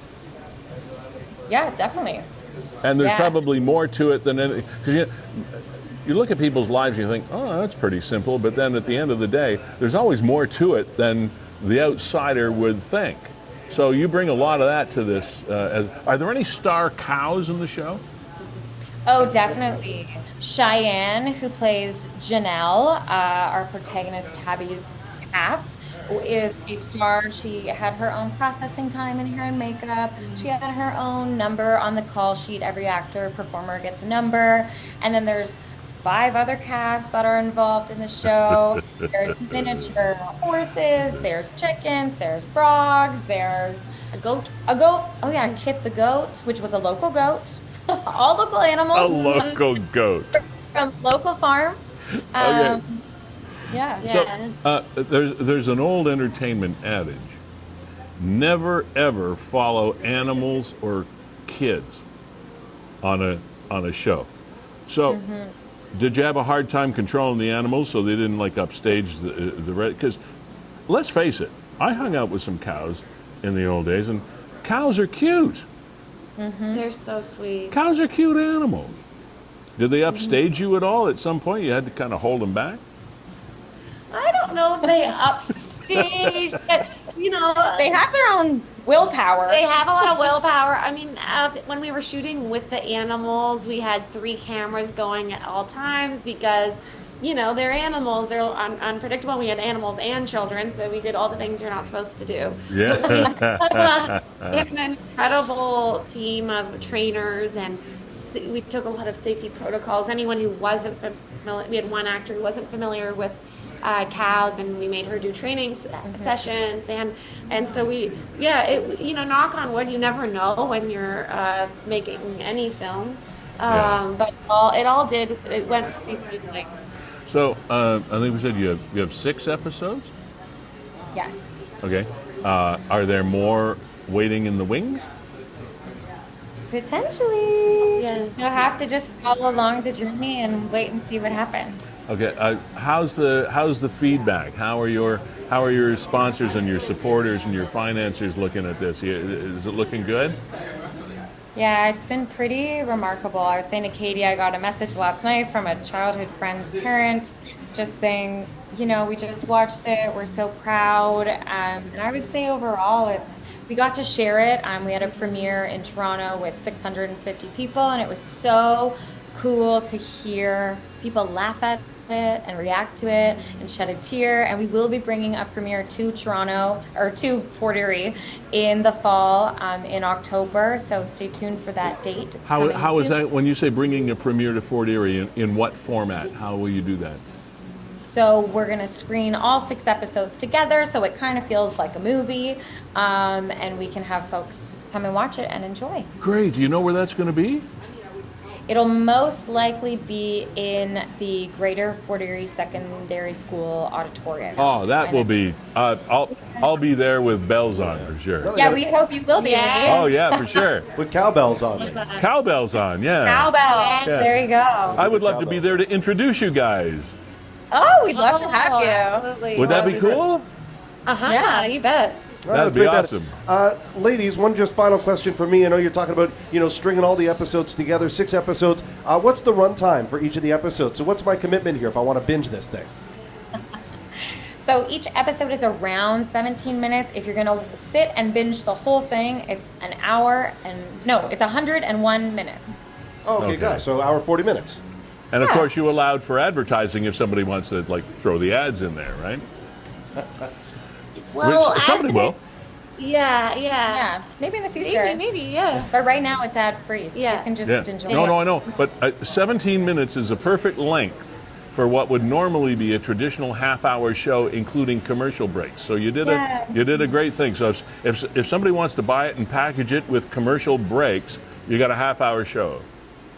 Yeah, definitely. And there's Yeah. probably more to it than any, because you look at people's lives and you think, oh, that's pretty simple, but then at the end of the day, there's always more to it than the outsider would think. So you bring a lot of that to this. Are there any star cows in the show? Oh, definitely. Cheyenne, who plays Janelle, our protagonist Tabby's calf, is a star. She had her own processing time in hair and makeup. She had her own number on the call sheet. Every actor, performer gets a number. And then there's 5 other calves that are involved in the show. There's miniature horses, there's chickens, there's frogs, there's A goat. a goat. Oh yeah, Kit the goat, which was a local goat. All local A animals. local goat. From local farms. Okay. Yeah. So there's an old entertainment adage: never ever follow animals or kids on a show. So, did you have a hard time controlling the animals so they didn't like upstage the red? Because let's face it, I hung out with some cows in the old days, and cows are cute. They're so sweet. Cows are cute animals. Did they upstage you at all at some point? You had to kind of hold them back. I don't know if they upstage, but you know, They have their own willpower. they have a lot of willpower. I mean, when we were shooting with the animals, we had 3 cameras going at all times because, you know, they're animals. They're unpredictable. We had animals and children, so we did all the things you're not supposed to do. Yeah. We had an incredible team of trainers, and we took a lot of safety protocols. Anyone who wasn't familiar, we had one actor who wasn't familiar with cows, and we made her do training sessions, and so we, you know, knock on wood, you never know when you're making any film, but it went pretty smoothly. So I think we said you have 6 episodes. Yes. Okay. Are there more waiting in the wings? Yeah. Yeah. You'll have to just follow along the journey and wait and see what happens. Okay. How's the feedback? How are your sponsors and your supporters and your financiers looking at this? Is it looking good? Yeah, it's been pretty remarkable. I was saying to Katie, I got a message last night from a childhood friend's parent just saying, you know, we just watched it. We're so proud. And I would say overall, we got to share it. We had a premiere in Toronto with 650 people, and it was so cool to hear people laugh at it and react to it and shed a tear. And we will be bringing a premiere to to Fort Erie in the fall, in October. So stay tuned for that date. It's How coming is soon. that when you say bringing a premiere to Fort Erie? In what format? How will you do that? So we're going to screen all 6 episodes together, so it kind of feels like a movie, and we can have folks come and watch it and enjoy. Great. Do you know where that's going to be? It'll most likely be in the Greater Fort Erie Secondary School auditorium. Oh, that will be. I'll be there with bells on for sure. Yeah, we hope you will be. Yeah. Oh yeah, for sure. With cowbells on it. Cowbells on. Yeah. Cowbell. Yeah. There you go. I would love to be there to introduce you guys. Oh, we'd love to have you. Absolutely. Would that be cool? Yeah, you bet. That'd be awesome. Ladies, one just final question for me. I know you're talking about, you know, stringing all the episodes together, 6 episodes. What's the runtime for each of the episodes? So what's my commitment here if I want to binge this thing? So each episode is around 17 minutes. If you're going to sit and binge the whole thing, it's an hour it's 101 minutes. Oh, okay, guys. So hour 40 minutes. And of course, you allowed for advertising if somebody wants to like throw the ads in there, right? Well, Somebody will. Yeah. Yeah, maybe in the future. Maybe, yeah. But right now it's ad free, so Yeah. you can just Yeah. enjoy No, it. I know. But 17 minutes is a perfect length for what would normally be a traditional half-hour show, including commercial breaks. So you did a great thing. So if somebody wants to buy it and package it with commercial breaks, you got a half-hour show.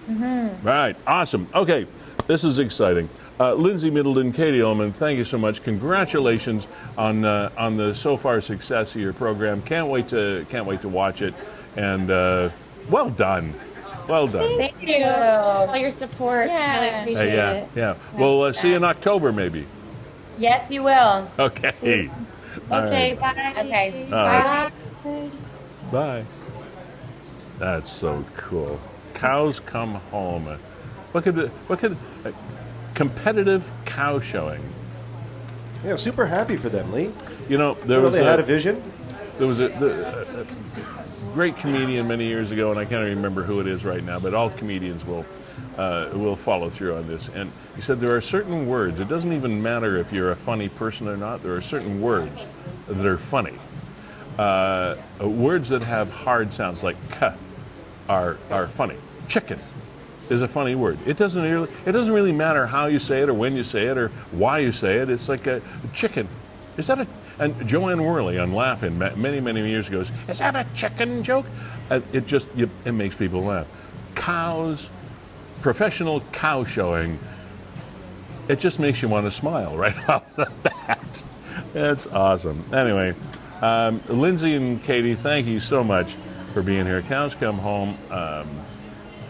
Mm-hmm. Right. Awesome. Okay. This is exciting. Lindsey Middleton, Katie Uhlmann, thank you so much. Congratulations on the so far success of your program. Can't wait to watch it. And well done. Well done. Thank you for all your support. Yeah. Really appreciate yeah, it. yeah. We'll see you in October, maybe. Yes, you will. Okay. All Okay, right. bye. Okay. All right. Bye. Bye. That's so cool. Cows come home. What could competitive cow showing? Yeah, super happy for them, Lee. You know, there You know, was they had a vision. there was a great comedian many years ago, and I can't remember who it is right now, but all comedians will follow through on this. And he said there are certain words. It doesn't even matter if you're a funny person or not. There are certain words that are funny. Words that have hard sounds like "k" are funny. Chicken is a funny word. It doesn't really matter how you say it or when you say it or why you say it. It's like a chicken. Is that a? And Joanne Worley on Laughing many years ago goes, "Is that a chicken joke?" It makes people laugh. Cows, professional cow showing. It just makes you want to smile right off the bat. That's awesome. Anyway, Lindsey and Katie, thank you so much for being here. Cows come home.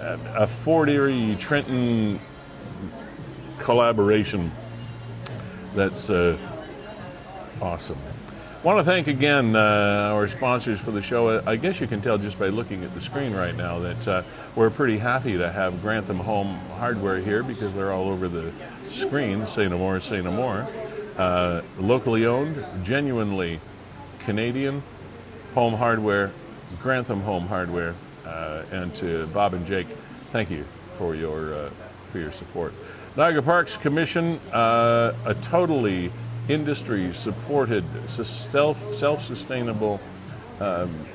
A Fort Erie Trenton collaboration. That's awesome. I want to thank again our sponsors for the show. I guess you can tell just by looking at the screen right now that we're pretty happy to have Grantham Home Hardware here because they're all over the screen. Say no more, say no more. Locally owned, genuinely Canadian home hardware, Grantham Home Hardware, and to Bob and Jake, thank you for your support. Niagara Parks Commission, a totally industry-supported, self-sustainable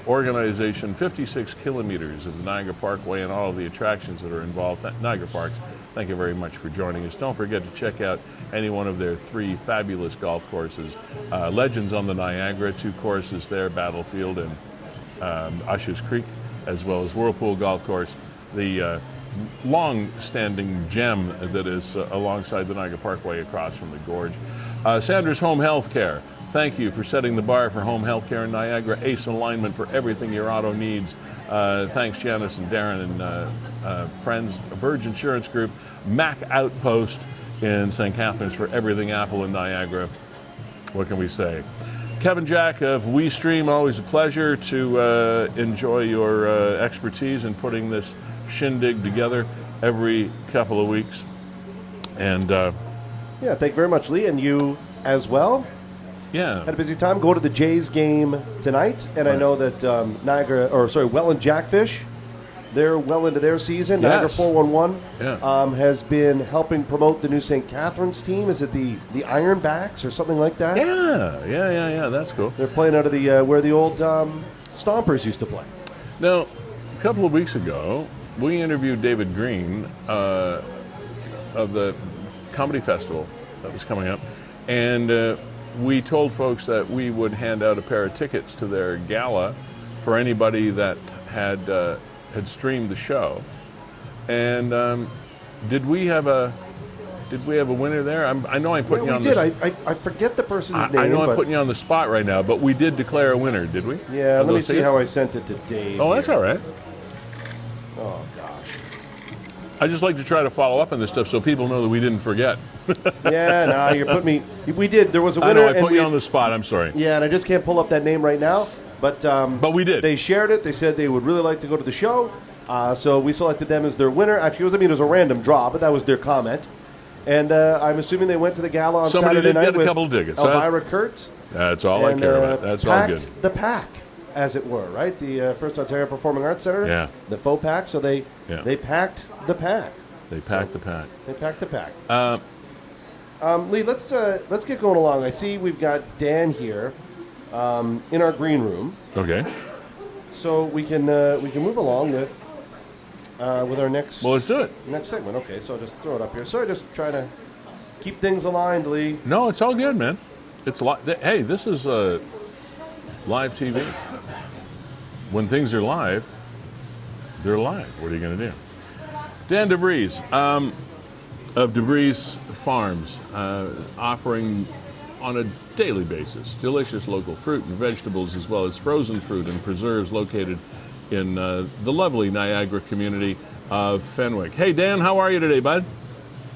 organization, 56 kilometers of the Niagara Parkway and all of the attractions that are involved. Niagara Parks, thank you very much for joining us. Don't forget to check out any one of their 3 fabulous golf courses. Legends on the Niagara, 2 courses there, Battlefield and Usher's Creek, as well as Whirlpool Golf Course, the long-standing gem that is alongside the Niagara Parkway across from the gorge. Sanders Home Health Care, thank you for setting the bar for home health care in Niagara. Ace alignment for everything your auto needs. Thanks Janice and Darren and friends. Verge Insurance Group, Mac Outpost in St. Catharines for everything Apple in Niagara. What can we say? Kevin Jack of WeeStreem, always a pleasure to enjoy your expertise in putting this shindig together every couple of weeks. And Yeah, thank you very much, Lee, and you as well. yeah, Had a busy time. Go to the Jays game tonight, and I Right. know that Welland Jackfish, they're well into their season. Yes. Niagara 411 Yeah. has been helping promote the new St. Catharines team. Is it the Ironbacks or something like that? yeah, that's cool. They're playing out of the where the old Stompers used to play. Now, a couple of weeks ago, we interviewed David Green of the Comedy Festival that was coming up, and we told folks that we would hand out a pair of tickets to their gala for anybody that had streamed the show. And did we have a winner there? I know I'm putting you Yeah, on we the did. I forget the person's name. I know I'm but putting you on the spot right now, but we did declare a winner, did we? yeah, Of let me those see tickets? how I sent it to Dave. Oh, that's here. all right. Oh gosh. I just like to try to follow up on this stuff so people know that we didn't forget. Yeah, no, you're putting me. We did. There was a I winner. know I and put you we- on the spot. I'm sorry. Yeah, and I just can't pull up that name right now. But we did. They shared it. They said they would really like to go to the show. So we selected them as their winner. Actually, it was a random draw, but that was their comment. And I'm assuming they went to the gala on Somebody Saturday did night get a with couple of tickets. Elvira Kurtz. That's all I and, care about. That's all good. packed the pack, as it were, right? The First Ontario Performing Arts Center. Yeah. The faux pack. So they packed the pack. They packed the pack. They packed the pack. Lee, let's get going along. I see we've got Dan here in our green room. Okay. So we can move along with our next. Well, let's do it. Next segment. Okay, so I'll just throw it up here. So I just try to keep things aligned, Lee. No, it's all good, man. It's hey, this is live TV. When things are live, they're live. What are you going to do? Dan DeVries of DeVries Farms, offering on a daily basis delicious local fruit and vegetables, as well as frozen fruit and preserves located in the lovely Niagara community of Fenwick. Hey, Dan, how are you today, bud?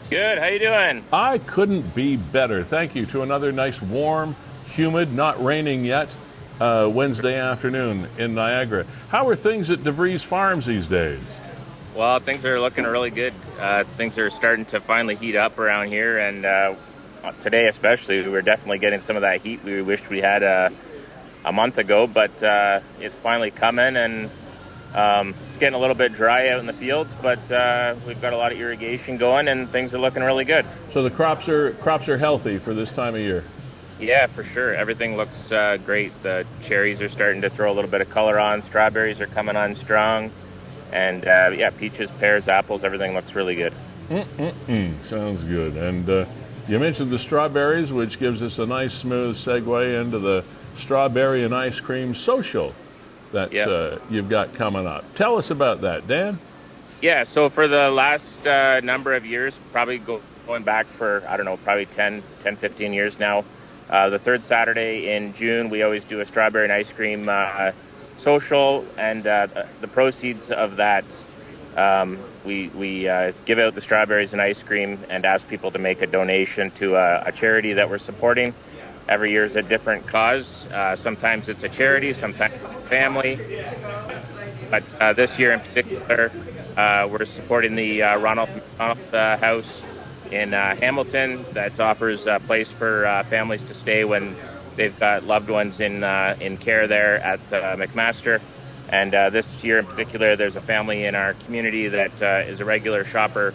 Good. How you doing? I couldn't be better. Thank you to another nice, warm, humid, not raining yet, Wednesday afternoon in Niagara. How are things at DeVries Farms these days? Well, things are looking really good. Things are starting to finally heat up around here, and today especially, we're definitely getting some of that heat we wished we had a month ago, but it's finally coming, and it's getting a little bit dry out in the fields, but we've got a lot of irrigation going, and things are looking really good. So the crops are healthy for this time of year? Yeah, for sure. Everything looks great. The cherries are starting to throw a little bit of color on. Strawberries are coming on strong. And peaches, pears, apples, everything looks really good. Sounds good. And you mentioned the strawberries, which gives us a nice smooth segue into the strawberry and ice cream social that you've got coming up. Tell us about that, Dan. Yeah, so for the last number of years, probably going back for, probably 10, 15 years now, the third Saturday in June, we always do a strawberry and ice cream social, and the proceeds of that, we give out the strawberries and ice cream and ask people to make a donation to a charity that we're supporting. Every year is a different cause. Sometimes it's a charity, sometimes it's a family. But this year in particular, we're supporting the Ronald McDonald House in Hamilton that offers a place for families to stay when they've got loved ones in care there at McMaster. And this year in particular, there's a family in our community that is a regular shopper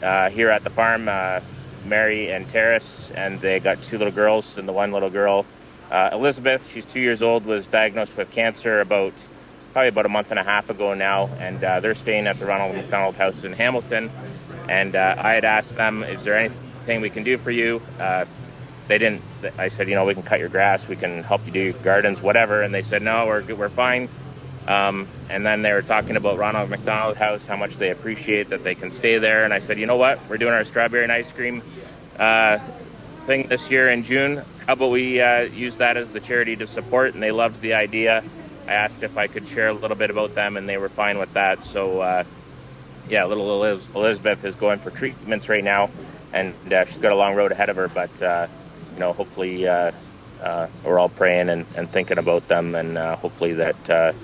here at the farm, Mary and Terrace, and they got two little girls. And the one little girl, Elizabeth, she's 2 years old, was diagnosed with cancer probably about a month and a half ago now. And they're staying at the Ronald McDonald House in Hamilton. And I had asked them, is there anything we can do for you? They didn't. I said, we can cut your grass, we can help you do your gardens, whatever. And they said, no, we're fine. And then they were talking about Ronald McDonald House, how much they appreciate that they can stay there. And I said, you know what? We're doing our strawberry and ice cream thing this year in June. How about we use that as the charity to support? And they loved the idea. I asked if I could share a little bit about them, and they were fine with that. So, little Elizabeth is going for treatments right now, and she's got a long road ahead of her, but hopefully we're all praying and thinking about them, and hopefully that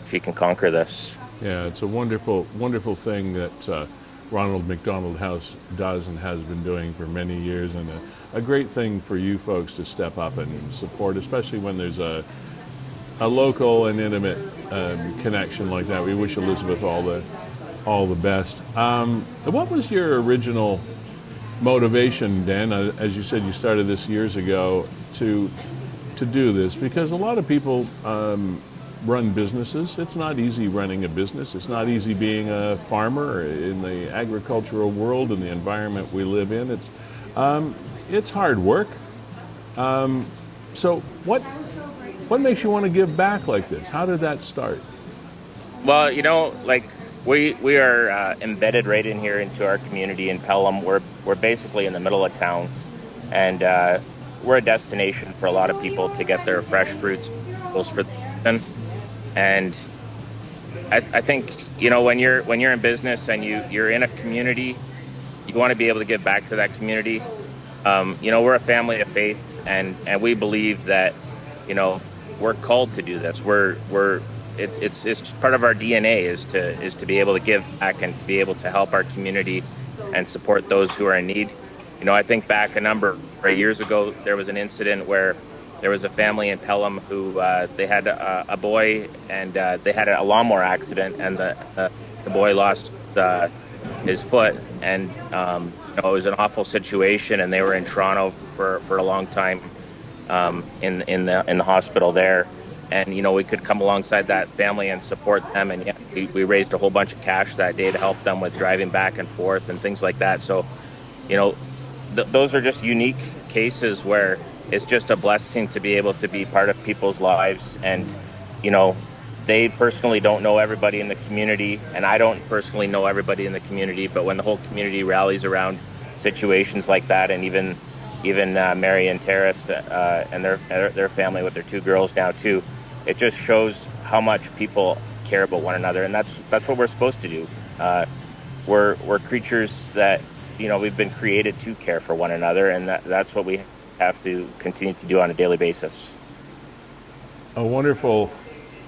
she can conquer this. Yeah, it's a wonderful, wonderful thing that Ronald McDonald House does and has been doing for many years, and a great thing for you folks to step up and support, especially when there's a local and intimate connection like that. We wish Elizabeth all the best. What was your original motivation, Dan? As you said, you started this years ago to do this, because a lot of people run businesses. It's not easy running a business. It's not easy being a farmer in the agricultural world and the environment we live in. It's hard work. So what makes you want to give back like this? How did that start? Well, we are embedded right in here into our community in Pelham. We're basically in the middle of town, and we're a destination for a lot of people to get their fresh fruits for the season. And I think when you're in business and you're in a community, you want to be able to give back to that community. We're a family of faith, and we believe that we're called to do this. It's part of our DNA is to be able to give back and to be able to help our community and support those who are in need. I think back a number of years ago, there was an incident where there was a family in Pelham who they had a boy, and they had a lawnmower accident, and the boy lost his foot, and it was an awful situation, and they were in Toronto for a long time in the hospital there. And we could come alongside that family and support them, and we raised a whole bunch of cash that day to help them with driving back and forth and things like that. So those are just unique cases where it's just a blessing to be able to be part of people's lives. And they personally don't know everybody in the community, and I don't personally know everybody in the community, but when the whole community rallies around situations like that, and even Mary and Terrace and their family with their two girls now too, it just shows how much people care about one another, and that's what we're supposed to do. We're creatures that, you know, we've been created to care for one another, and that's what we have to continue to do on a daily basis. A wonderful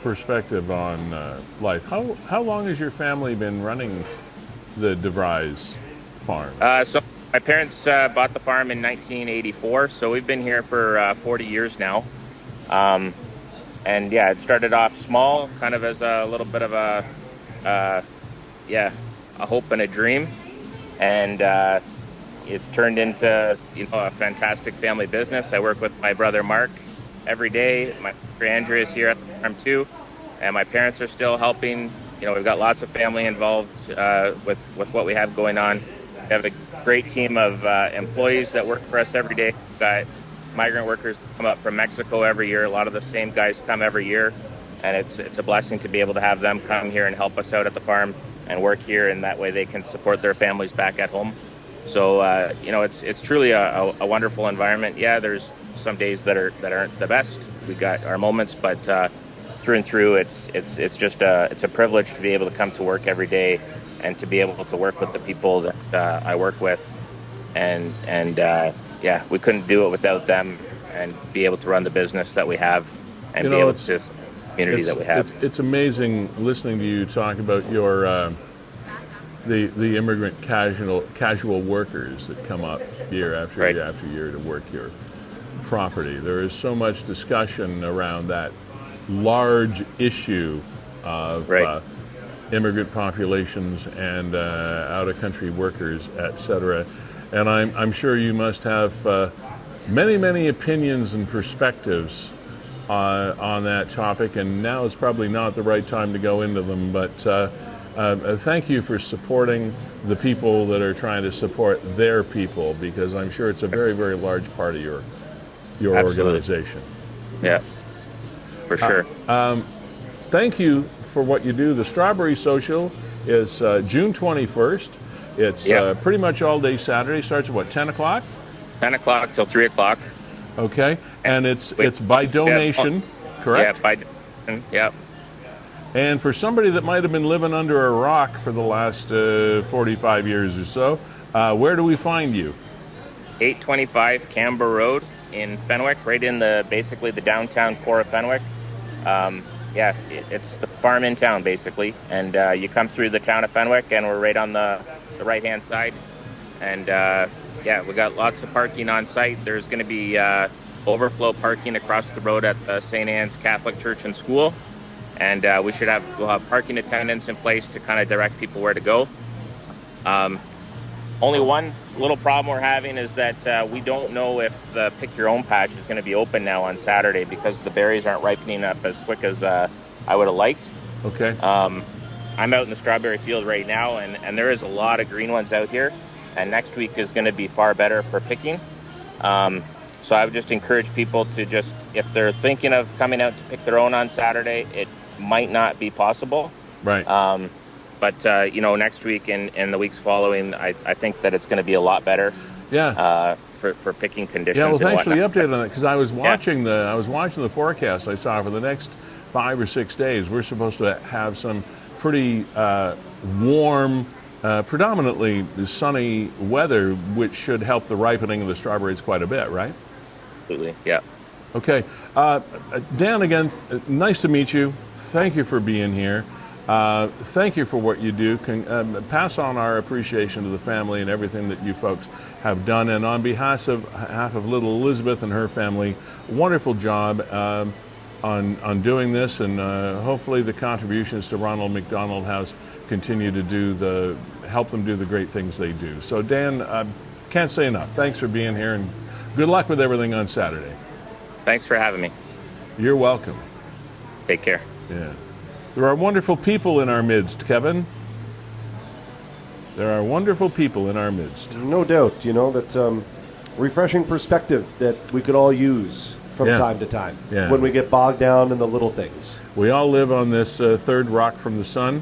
perspective on life. How long has your family been running the DeVries farm? So my parents bought the farm in 1984, so we've been here for 40 years now. And yeah, it started off small, kind of as a little bit of a hope and a dream, and it's turned into, you know, a fantastic family business. I work with my brother Mark every day. My sister Andrea is here at the farm too, and my parents are still helping. You know, we've got lots of family involved with what we have going on. We have a great team of employees that work for us every day. We've got migrant workers that come up from Mexico every year. A lot of the same guys come every year, and it's a blessing to be able to have them come here and help us out at the farm and work here, and that way they can support their families back at home. So you know, it's truly a wonderful environment. Yeah, there's some days that aren't the best. We got our moments, but through and through, it's just it's a privilege to be able to come to work every day and to be able to work with the people that I work with, and yeah, we couldn't do it without them, and be able to run the business that we have, and You be know, able to just community that we have. It's amazing listening to you talk about your the immigrant casual workers that come up year after Right. year after year to work your property. There is so much discussion around that large issue of Right. immigrant populations and out-of-country workers, etc. And I'm sure you must have many opinions and perspectives on that topic, and now is probably not the right time to go into them, but thank you for supporting the people that are trying to support their people, because I'm sure it's a very large part of your Absolutely. organization. Yeah, for sure. Thank you for what you do. The Strawberry Social is June 21st. It's Yeah. pretty much all day Saturday. Starts at what, 10 o'clock? 10 o'clock till 3 o'clock. Okay, and it's Wait. by donation, correct? Yeah. And for somebody that might have been living under a rock for the last 45 years or so, where do we find you? 825 Canberra Road in Fenwick, right in basically the downtown core of Fenwick. Yeah, it's the farm in town basically, and you come through the town of Fenwick, and we're right on the right-hand side. And yeah, we got lots of parking on site. There's going to be overflow parking across the road at the St. Anne's Catholic Church and School, and we'll have parking attendants in place to kind of direct people where to go. Only one little problem we're having is that we don't know if the Pick Your Own patch is going to be open now on Saturday, because the berries aren't ripening up as quick as I would have liked. Okay. I'm out in the strawberry field right now, and there is a lot of green ones out here, and next week is going to be far better for picking. So I would just encourage people to just, if they're thinking of coming out to pick their own on Saturday, it might not be possible. Right. But you know, next week and the weeks following, I think that it's going to be a lot better. Yeah. For picking conditions. Yeah. Well, and thanks for the whatnot. update on that, because I was watching the forecast I saw for the next 5 or 6 days. We're supposed to have some pretty warm, predominantly sunny weather, which should help the ripening of the strawberries quite a bit, right? Absolutely. Yeah. Okay. Dan, again, nice to meet you. Thank you for being here. Thank you for what you do. Pass on our appreciation to the family and everything that you folks have done. And on behalf of little Elizabeth and her family, wonderful job on doing this. And hopefully the contributions to Ronald McDonald House continue to help them do the great things they do. So Dan, can't say enough. Thanks for being here, and good luck with everything on Saturday. Thanks for having me. You're welcome. Take care. Yeah. There are wonderful people in our midst, Kevin. There are wonderful people in our midst. No doubt, you know, that's refreshing perspective that we could all use from time to time when we get bogged down in the little things. We all live on this third rock from the sun.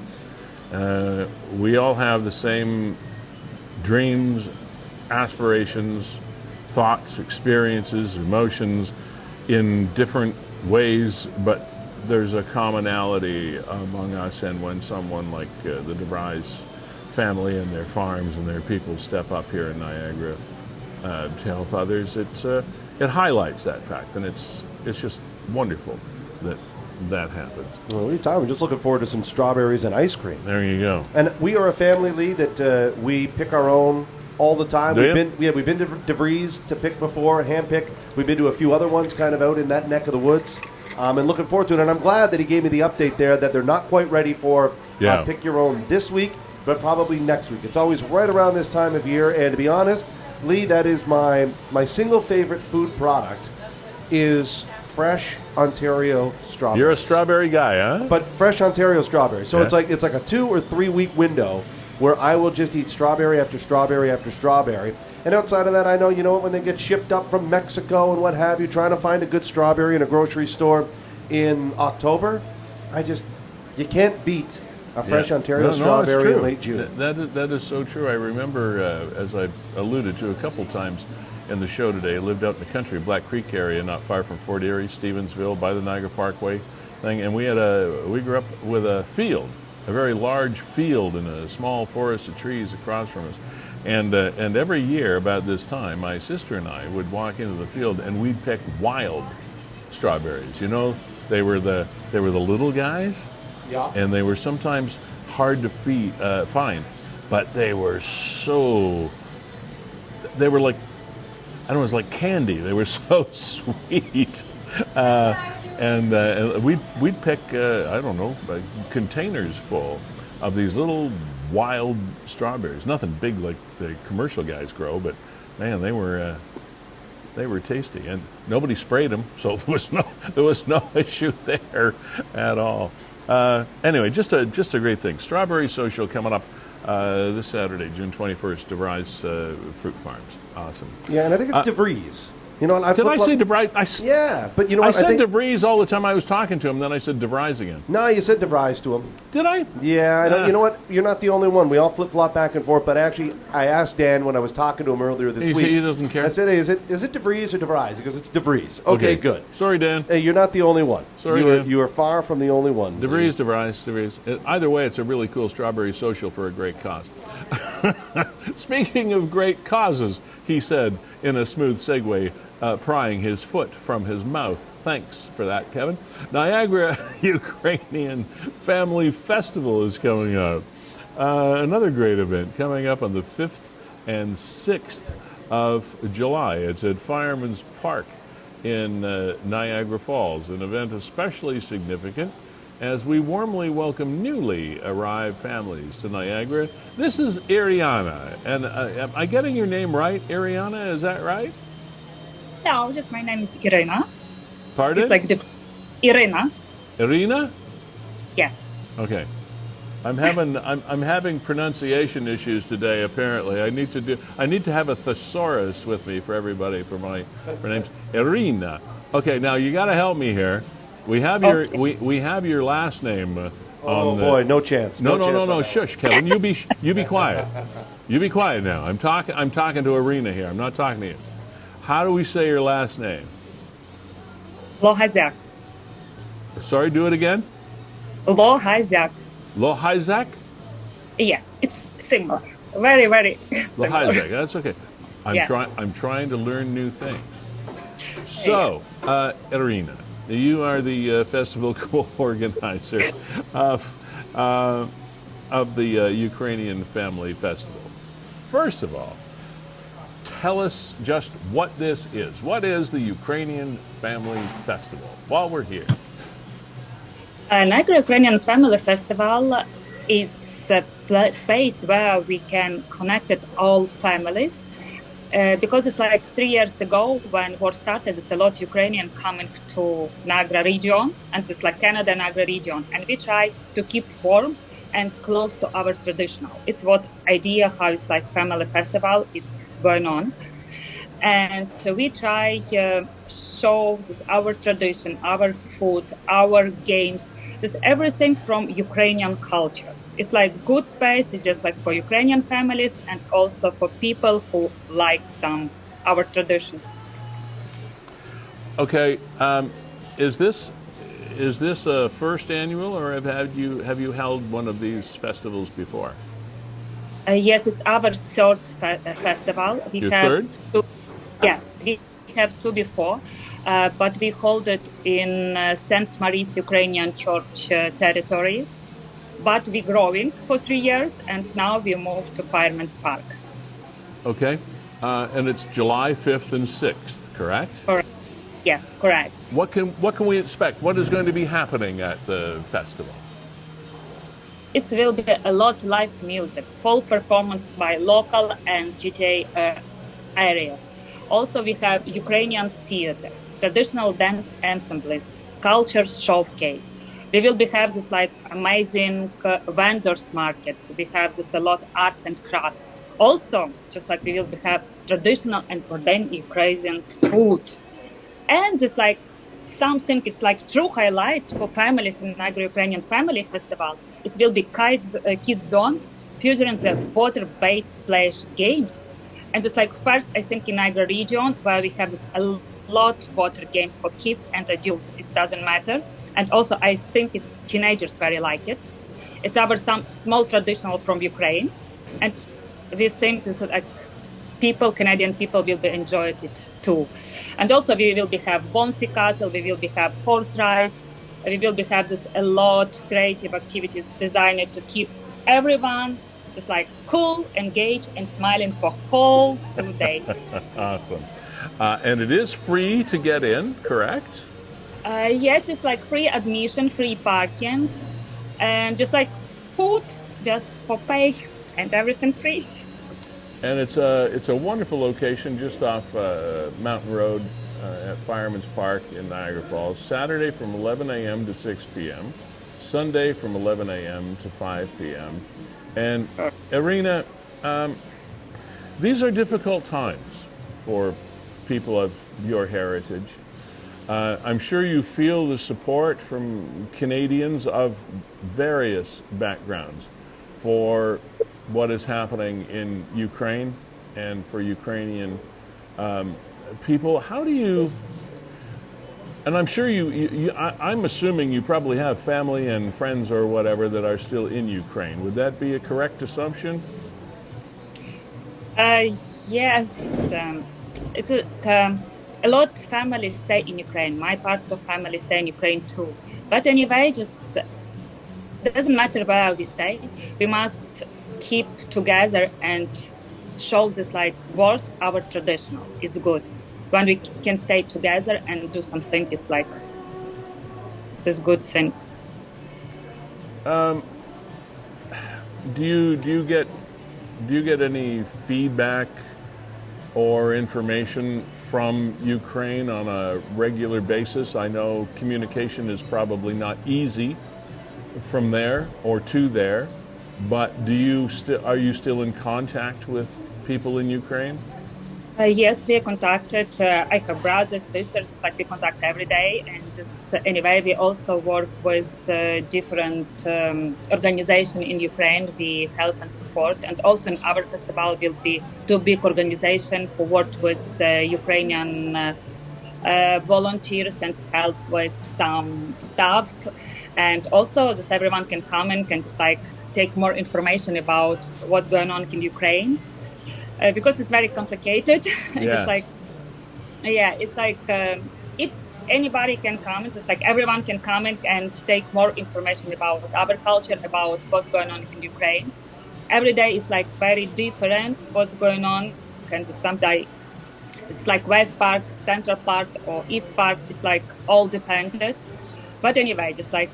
We all have the same dreams, aspirations, thoughts, experiences, emotions in different ways, but there's a commonality among us, and when someone like the DeVries family and their farms and their people step up here in Niagara to help others, it highlights that fact, and it's just wonderful that happens. Well, what are you talking? We're just looking forward to some strawberries and ice cream. There you go. And we are a family, Lee, that we pick our own all the time. We've been to DeVries to pick before, hand pick. We've been to a few other ones kind of out in that neck of the woods. And looking forward to it. And I'm glad that he gave me the update there that they're not quite ready for pick your own this week, but probably next week. It's always right around this time of year. And to be honest, Lee, that is my single favorite food product is fresh Ontario strawberries. You're a strawberry guy, huh? But fresh Ontario strawberries. So it's like a 2 or 3 week window where I will just eat strawberry after strawberry after strawberry. And outside of that, I know, you know what, when they get shipped up from Mexico and what have you, trying to find a good strawberry in a grocery store in October, you can't beat a fresh Ontario strawberry in late June. That is so true. I remember, as I alluded to a couple times in the show today, I lived out in the country, Black Creek area, not far from Fort Erie, Stevensville, by the Niagara Parkway thing, and we grew up with a field, a very large field in a small forest of trees across from us. And every year about this time, my sister and I would walk into the field and we'd pick wild strawberries. You know, they were the little guys, and they were sometimes hard to find, but they were like, I don't know, it was like candy. They were so sweet. And we'd pick, I don't know, containers full of these little wild strawberries. Nothing big like the commercial guys grow, but man, they were tasty. And nobody sprayed them, so there was no issue there at all. Anyway, just a great thing. Strawberry Social coming up this Saturday, June 21st, DeVries Fruit Farms. Awesome. Yeah, and I think it's DeVries. You know, did I say DeVries? Yeah, but you know what? I said DeVries all the time I was talking to him, then I said DeVries again. No, you said DeVries to him. Did I? Yeah, I know. You know what? You're not the only one. We all flip-flop back and forth, but actually, I asked Dan when I was talking to him earlier this week. He doesn't care? I said, hey, is it DeVries or DeVries? He goes, it's DeVries. Okay, good. Sorry, Dan. Hey, you're not the only one. Sorry, Dan. You are far from the only one. DeVries. Either way, it's a really cool Strawberry Social for a great cause. Speaking of great causes, he said in a smooth segue, prying his foot from his mouth. Thanks for that, Kevin. Niagara Ukrainian Family Festival is coming up. Another great event coming up on the 5th and 6th of July. It's at Fireman's Park in Niagara Falls, an event especially significant as we warmly welcome newly arrived families to Niagara. This is Iryna, and am I getting your name right, Iryna? Is that right? No, just my name is Iryna. Pardon? It's like Iryna. Iryna? Yes. Okay. I'm having pronunciation issues today. Apparently, I need to have a thesaurus with me for everybody for names. Iryna. Okay, now you got to help me here. We have your last name. Oh boy, no chance. No. Shush, Kevin. You be quiet. You be quiet now. I'm talking to Iryna here. I'm not talking to you. How do we say your last name? Lohazyak. Sorry, do it again. Lohazyak. Lohazyak? Yes, it's similar. Very, very similar. Lohazyak. That's okay. I'm trying to learn new things. So, Iryna, you are the festival co-organizer of the Ukrainian Family Festival. First of all, tell us just what this is. What is the Ukrainian Family Festival while we're here? Niagara Ukrainian Family Festival, it's a space where we can connect all families. Because it's like 3 years ago when war started, there's a lot of Ukrainian coming to Niagara region, and it's like Canada Niagara region, and we try to keep warm and close to our traditional. It's what idea how it's like family festival it's going on, and we try show this our tradition, our food, our games. There's everything from Ukrainian culture. It's like good space. It's just like for Ukrainian families and also for people who like our tradition. Okay, is this is this a first annual, or have you held one of these festivals before? Yes, it's our third festival. Your third? Yes, we have two before, but we hold it in St. Mary's Ukrainian Church territory. But we're growing for 3 years, and now we moved to Fireman's Park. Okay, and it's July 5th and 6th, correct? Correct. Yes, correct. What can we expect? What is going to be happening at the festival? It will be a lot live music, full performance by local and GTA areas. Also, we have Ukrainian theater, traditional dance ensembles, culture showcase. We will be have this like amazing vendors market. We have this a lot arts and craft. Also, just like we will be have traditional and modern Ukrainian food, and just like something, it's like true highlight for families in Niagara Ukrainian Family Festival. It will be kids zone featuring the water-based splash games. And just like first, I think in Niagara region where we have this a lot water games for kids and adults, it doesn't matter. And also I think it's teenagers very like it. It's our some small traditional from Ukraine. And we think this like Canadian people will be enjoyed it too. And also we will be have bouncy castle, we will be have horse ride, we will be have this a lot creative activities designed to keep everyone just like cool, engaged, and smiling for whole 2 days. Awesome. And it is free to get in, correct? Yes, it's like free admission, free parking, and just like food, just for pay and everything free. And it's a wonderful location just off Mountain Road at Fireman's Park in Niagara Falls. Saturday from 11 a.m. to 6 p.m. Sunday from 11 a.m. to 5 p.m. And Iryna, these are difficult times for people of your heritage. I'm sure you feel the support from Canadians of various backgrounds for what is happening in Ukraine and for Ukrainian people. How do you, and I'm sure I'm assuming you probably have family and friends or whatever that are still in Ukraine. Would that be a correct assumption? Yes, it's a lot of families stay in Ukraine. My part of family stay in Ukraine too. But anyway, just it doesn't matter where we stay. We must keep together and show this like world our traditional. It's good when we can stay together and do something. It's like this good thing. Do you get any feedback or information from Ukraine on a regular basis? I know communication is probably not easy from there or to there, but are you still in contact with people in Ukraine? Yes, we are contacted. I have brothers, sisters, just like we contact every day. And just anyway, we also work with different organizations in Ukraine. We help and support. And also in our festival will be two big organizations who work with Ukrainian volunteers and help with some stuff. And also just everyone can come and can just like take more information about what's going on in Ukraine. Because it's very complicated. Yeah. Just like, it's like if anybody can come, it's just like everyone can come and take more information about our culture, about what's going on in Ukraine. Every day is like very different what's going on. And sometimes it's like West Park, Central Park, or East Park. It's like all dependent. But anyway, just like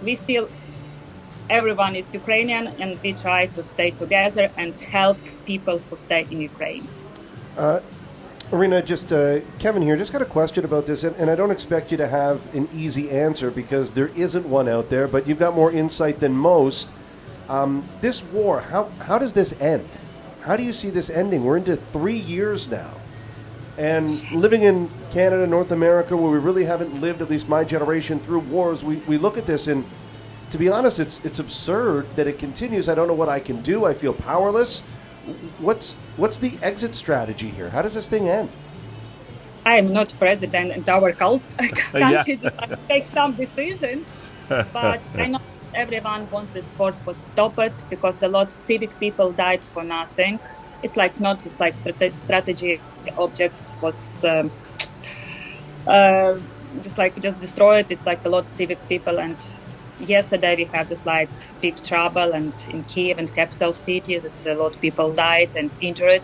everyone is Ukrainian, and we try to stay together and help people who stay in Ukraine. Iryna, just Kevin here, just got a question about this, and I don't expect you to have an easy answer because there isn't one out there, but you've got more insight than most. This war, how does this end? How do you see this ending? We're into 3 years now. And living in Canada, North America, where we really haven't lived, at least my generation, through wars, we look at this and to be honest, it's absurd that it continues. I don't know what I can do. I feel powerless. What's the exit strategy here? How does this thing end? I am not president, and our country just take some decision. But I know everyone wants this sport, but stop it, because a lot of civic people died for nothing. It's like not just like strategy object was just destroyed. It's like a lot of civic people. And yesterday we had this like big trouble, and in Kiev and capital cities, it's a lot of people died and injured.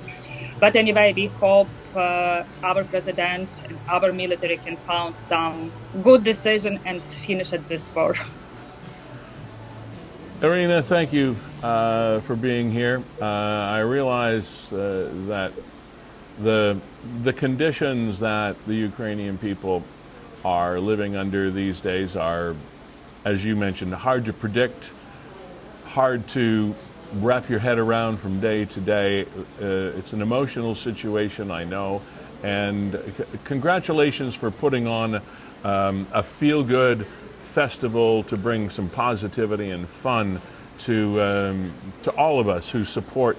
But anyway, we hope our president and our military can find some good decision and finish at this war. Iryna, thank you for being here. I realize that the conditions that the Ukrainian people are living under these days are, as you mentioned, hard to predict, hard to wrap your head around from day to day. It's an emotional situation, I know, and congratulations for putting on a feel-good festival to bring some positivity and fun to all of us who support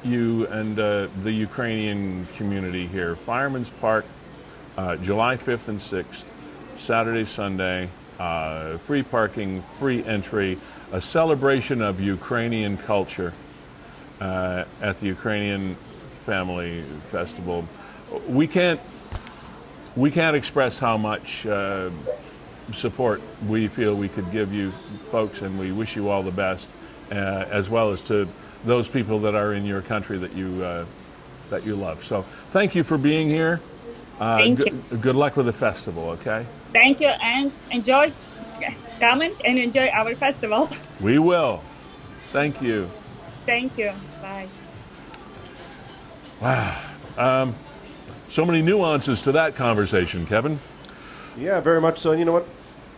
you and the Ukrainian community here. Fireman's Park, July 5th and 6th, Saturday, Sunday, free parking, free entry, a celebration of Ukrainian culture at the Ukrainian Family Festival. We can't express how much support we feel we could give you folks, and we wish you all the best, as well as to those people that are in your country that you love. So thank you for being here. Thank you. Good luck with the festival, okay? Thank you, and enjoy. Comment and enjoy our festival. We will. Thank you. Thank you. Bye. Wow. So many nuances to that conversation, Kevin. Yeah, very much so. And you know what?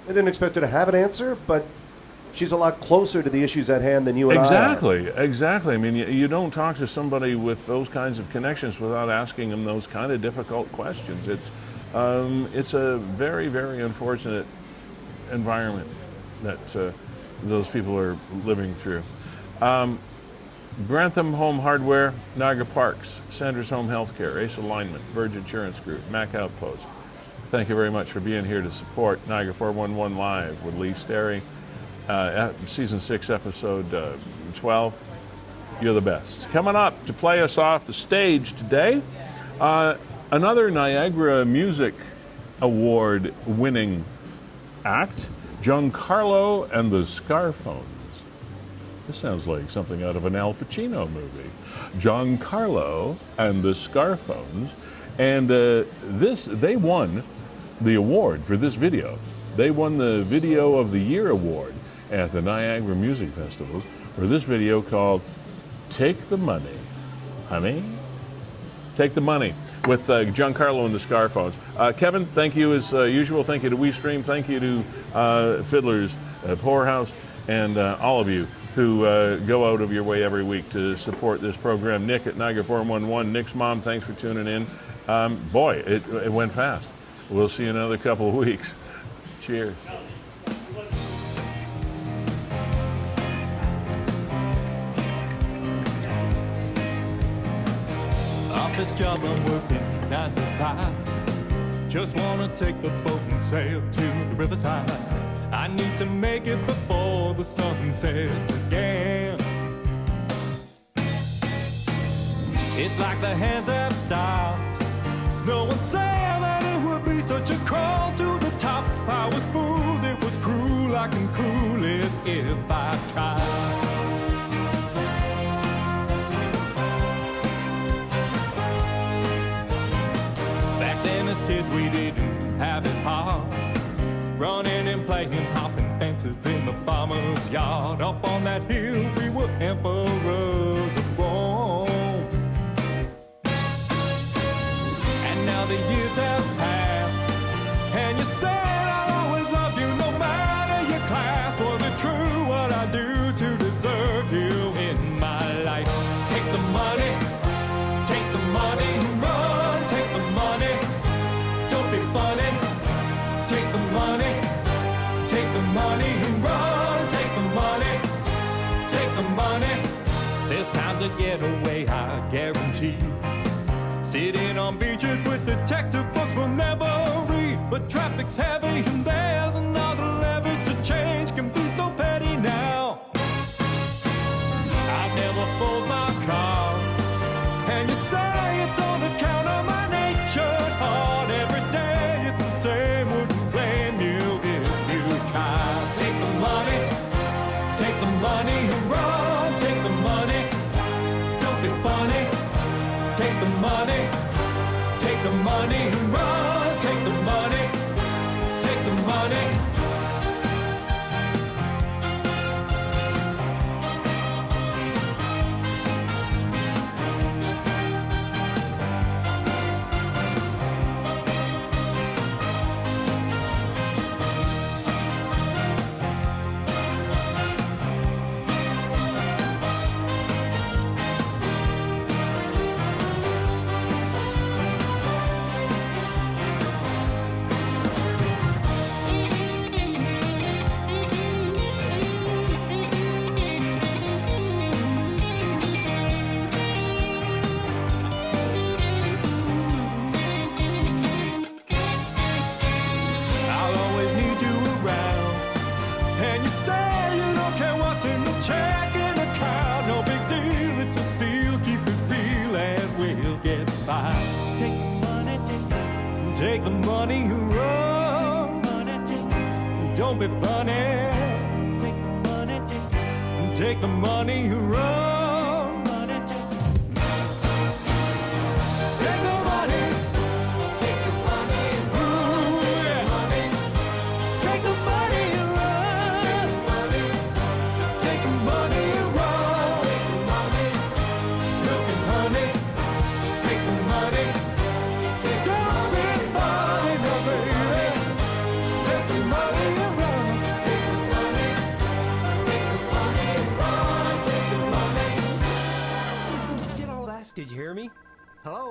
I didn't expect her to have an answer, but she's a lot closer to the issues at hand than you and I are. Exactly. I mean, you don't talk to somebody with those kinds of connections without asking them those kind of difficult questions. It's a very, very unfortunate environment that those people are living through. Grantham Home Hardware, Niagara Parks, Sanders Home Healthcare, Ace Alignment, Verge Insurance Group, Mac Outpost. Thank you very much for being here to support Niagara 411 Live with Lee Sterry. Season 6, episode 12. You're the best. Coming up to play us off the stage today, another Niagara Music Award winning act, Giancarlo and the Scarphones. This sounds like something out of an Al Pacino movie. Giancarlo and the Scarphones. And they won the award for this video. They won the Video of the Year award at the Niagara Music Festival for this video called Take the Money, Honey. Take the Money with Giancarlo and the Scarphones. Kevin, thank you as usual. Thank you to WeeStream. Thank you to Fiddler's Poorhouse, and all of you who go out of your way every week to support this program. Nick at Niagara 411. Nick's mom, thanks for tuning in. Boy, it went fast. We'll see you in another couple of weeks. Cheers. Office job, I'm working 9 to 5. Just wanna take the boat and sail to the riverside. I need to make it before the sun sets again. It's like the hands have stopped. No one said that it would be such a crawl to the top. I was fooled, it was cruel. I can cool it if I try. Back then as kids we didn't have it hard. Running and playing, hopping fences in the farmer's yard. Up on that hill we were emperors of Rome. And now the years have passed, and you said I'll always love you no matter your class. Was it true what I do to deserve you in my life? Take the money, and run. Take the money, don't be funny. Take the money, and run. Take the money. There's time to get away, I guarantee. Sitting on beaches with detective books we'll never read. But traffic's heavy and there's another levy money and run. Don't be funny. Take the money and run. Take the money. Ooh, yeah. Take the money and run. Take the money and run. Look at honey. Take the money. Don't be funny, no baby. Take the money and run. Take the money. Take the money and run. Take the money. Did you get all that? Did you hear me? Hello?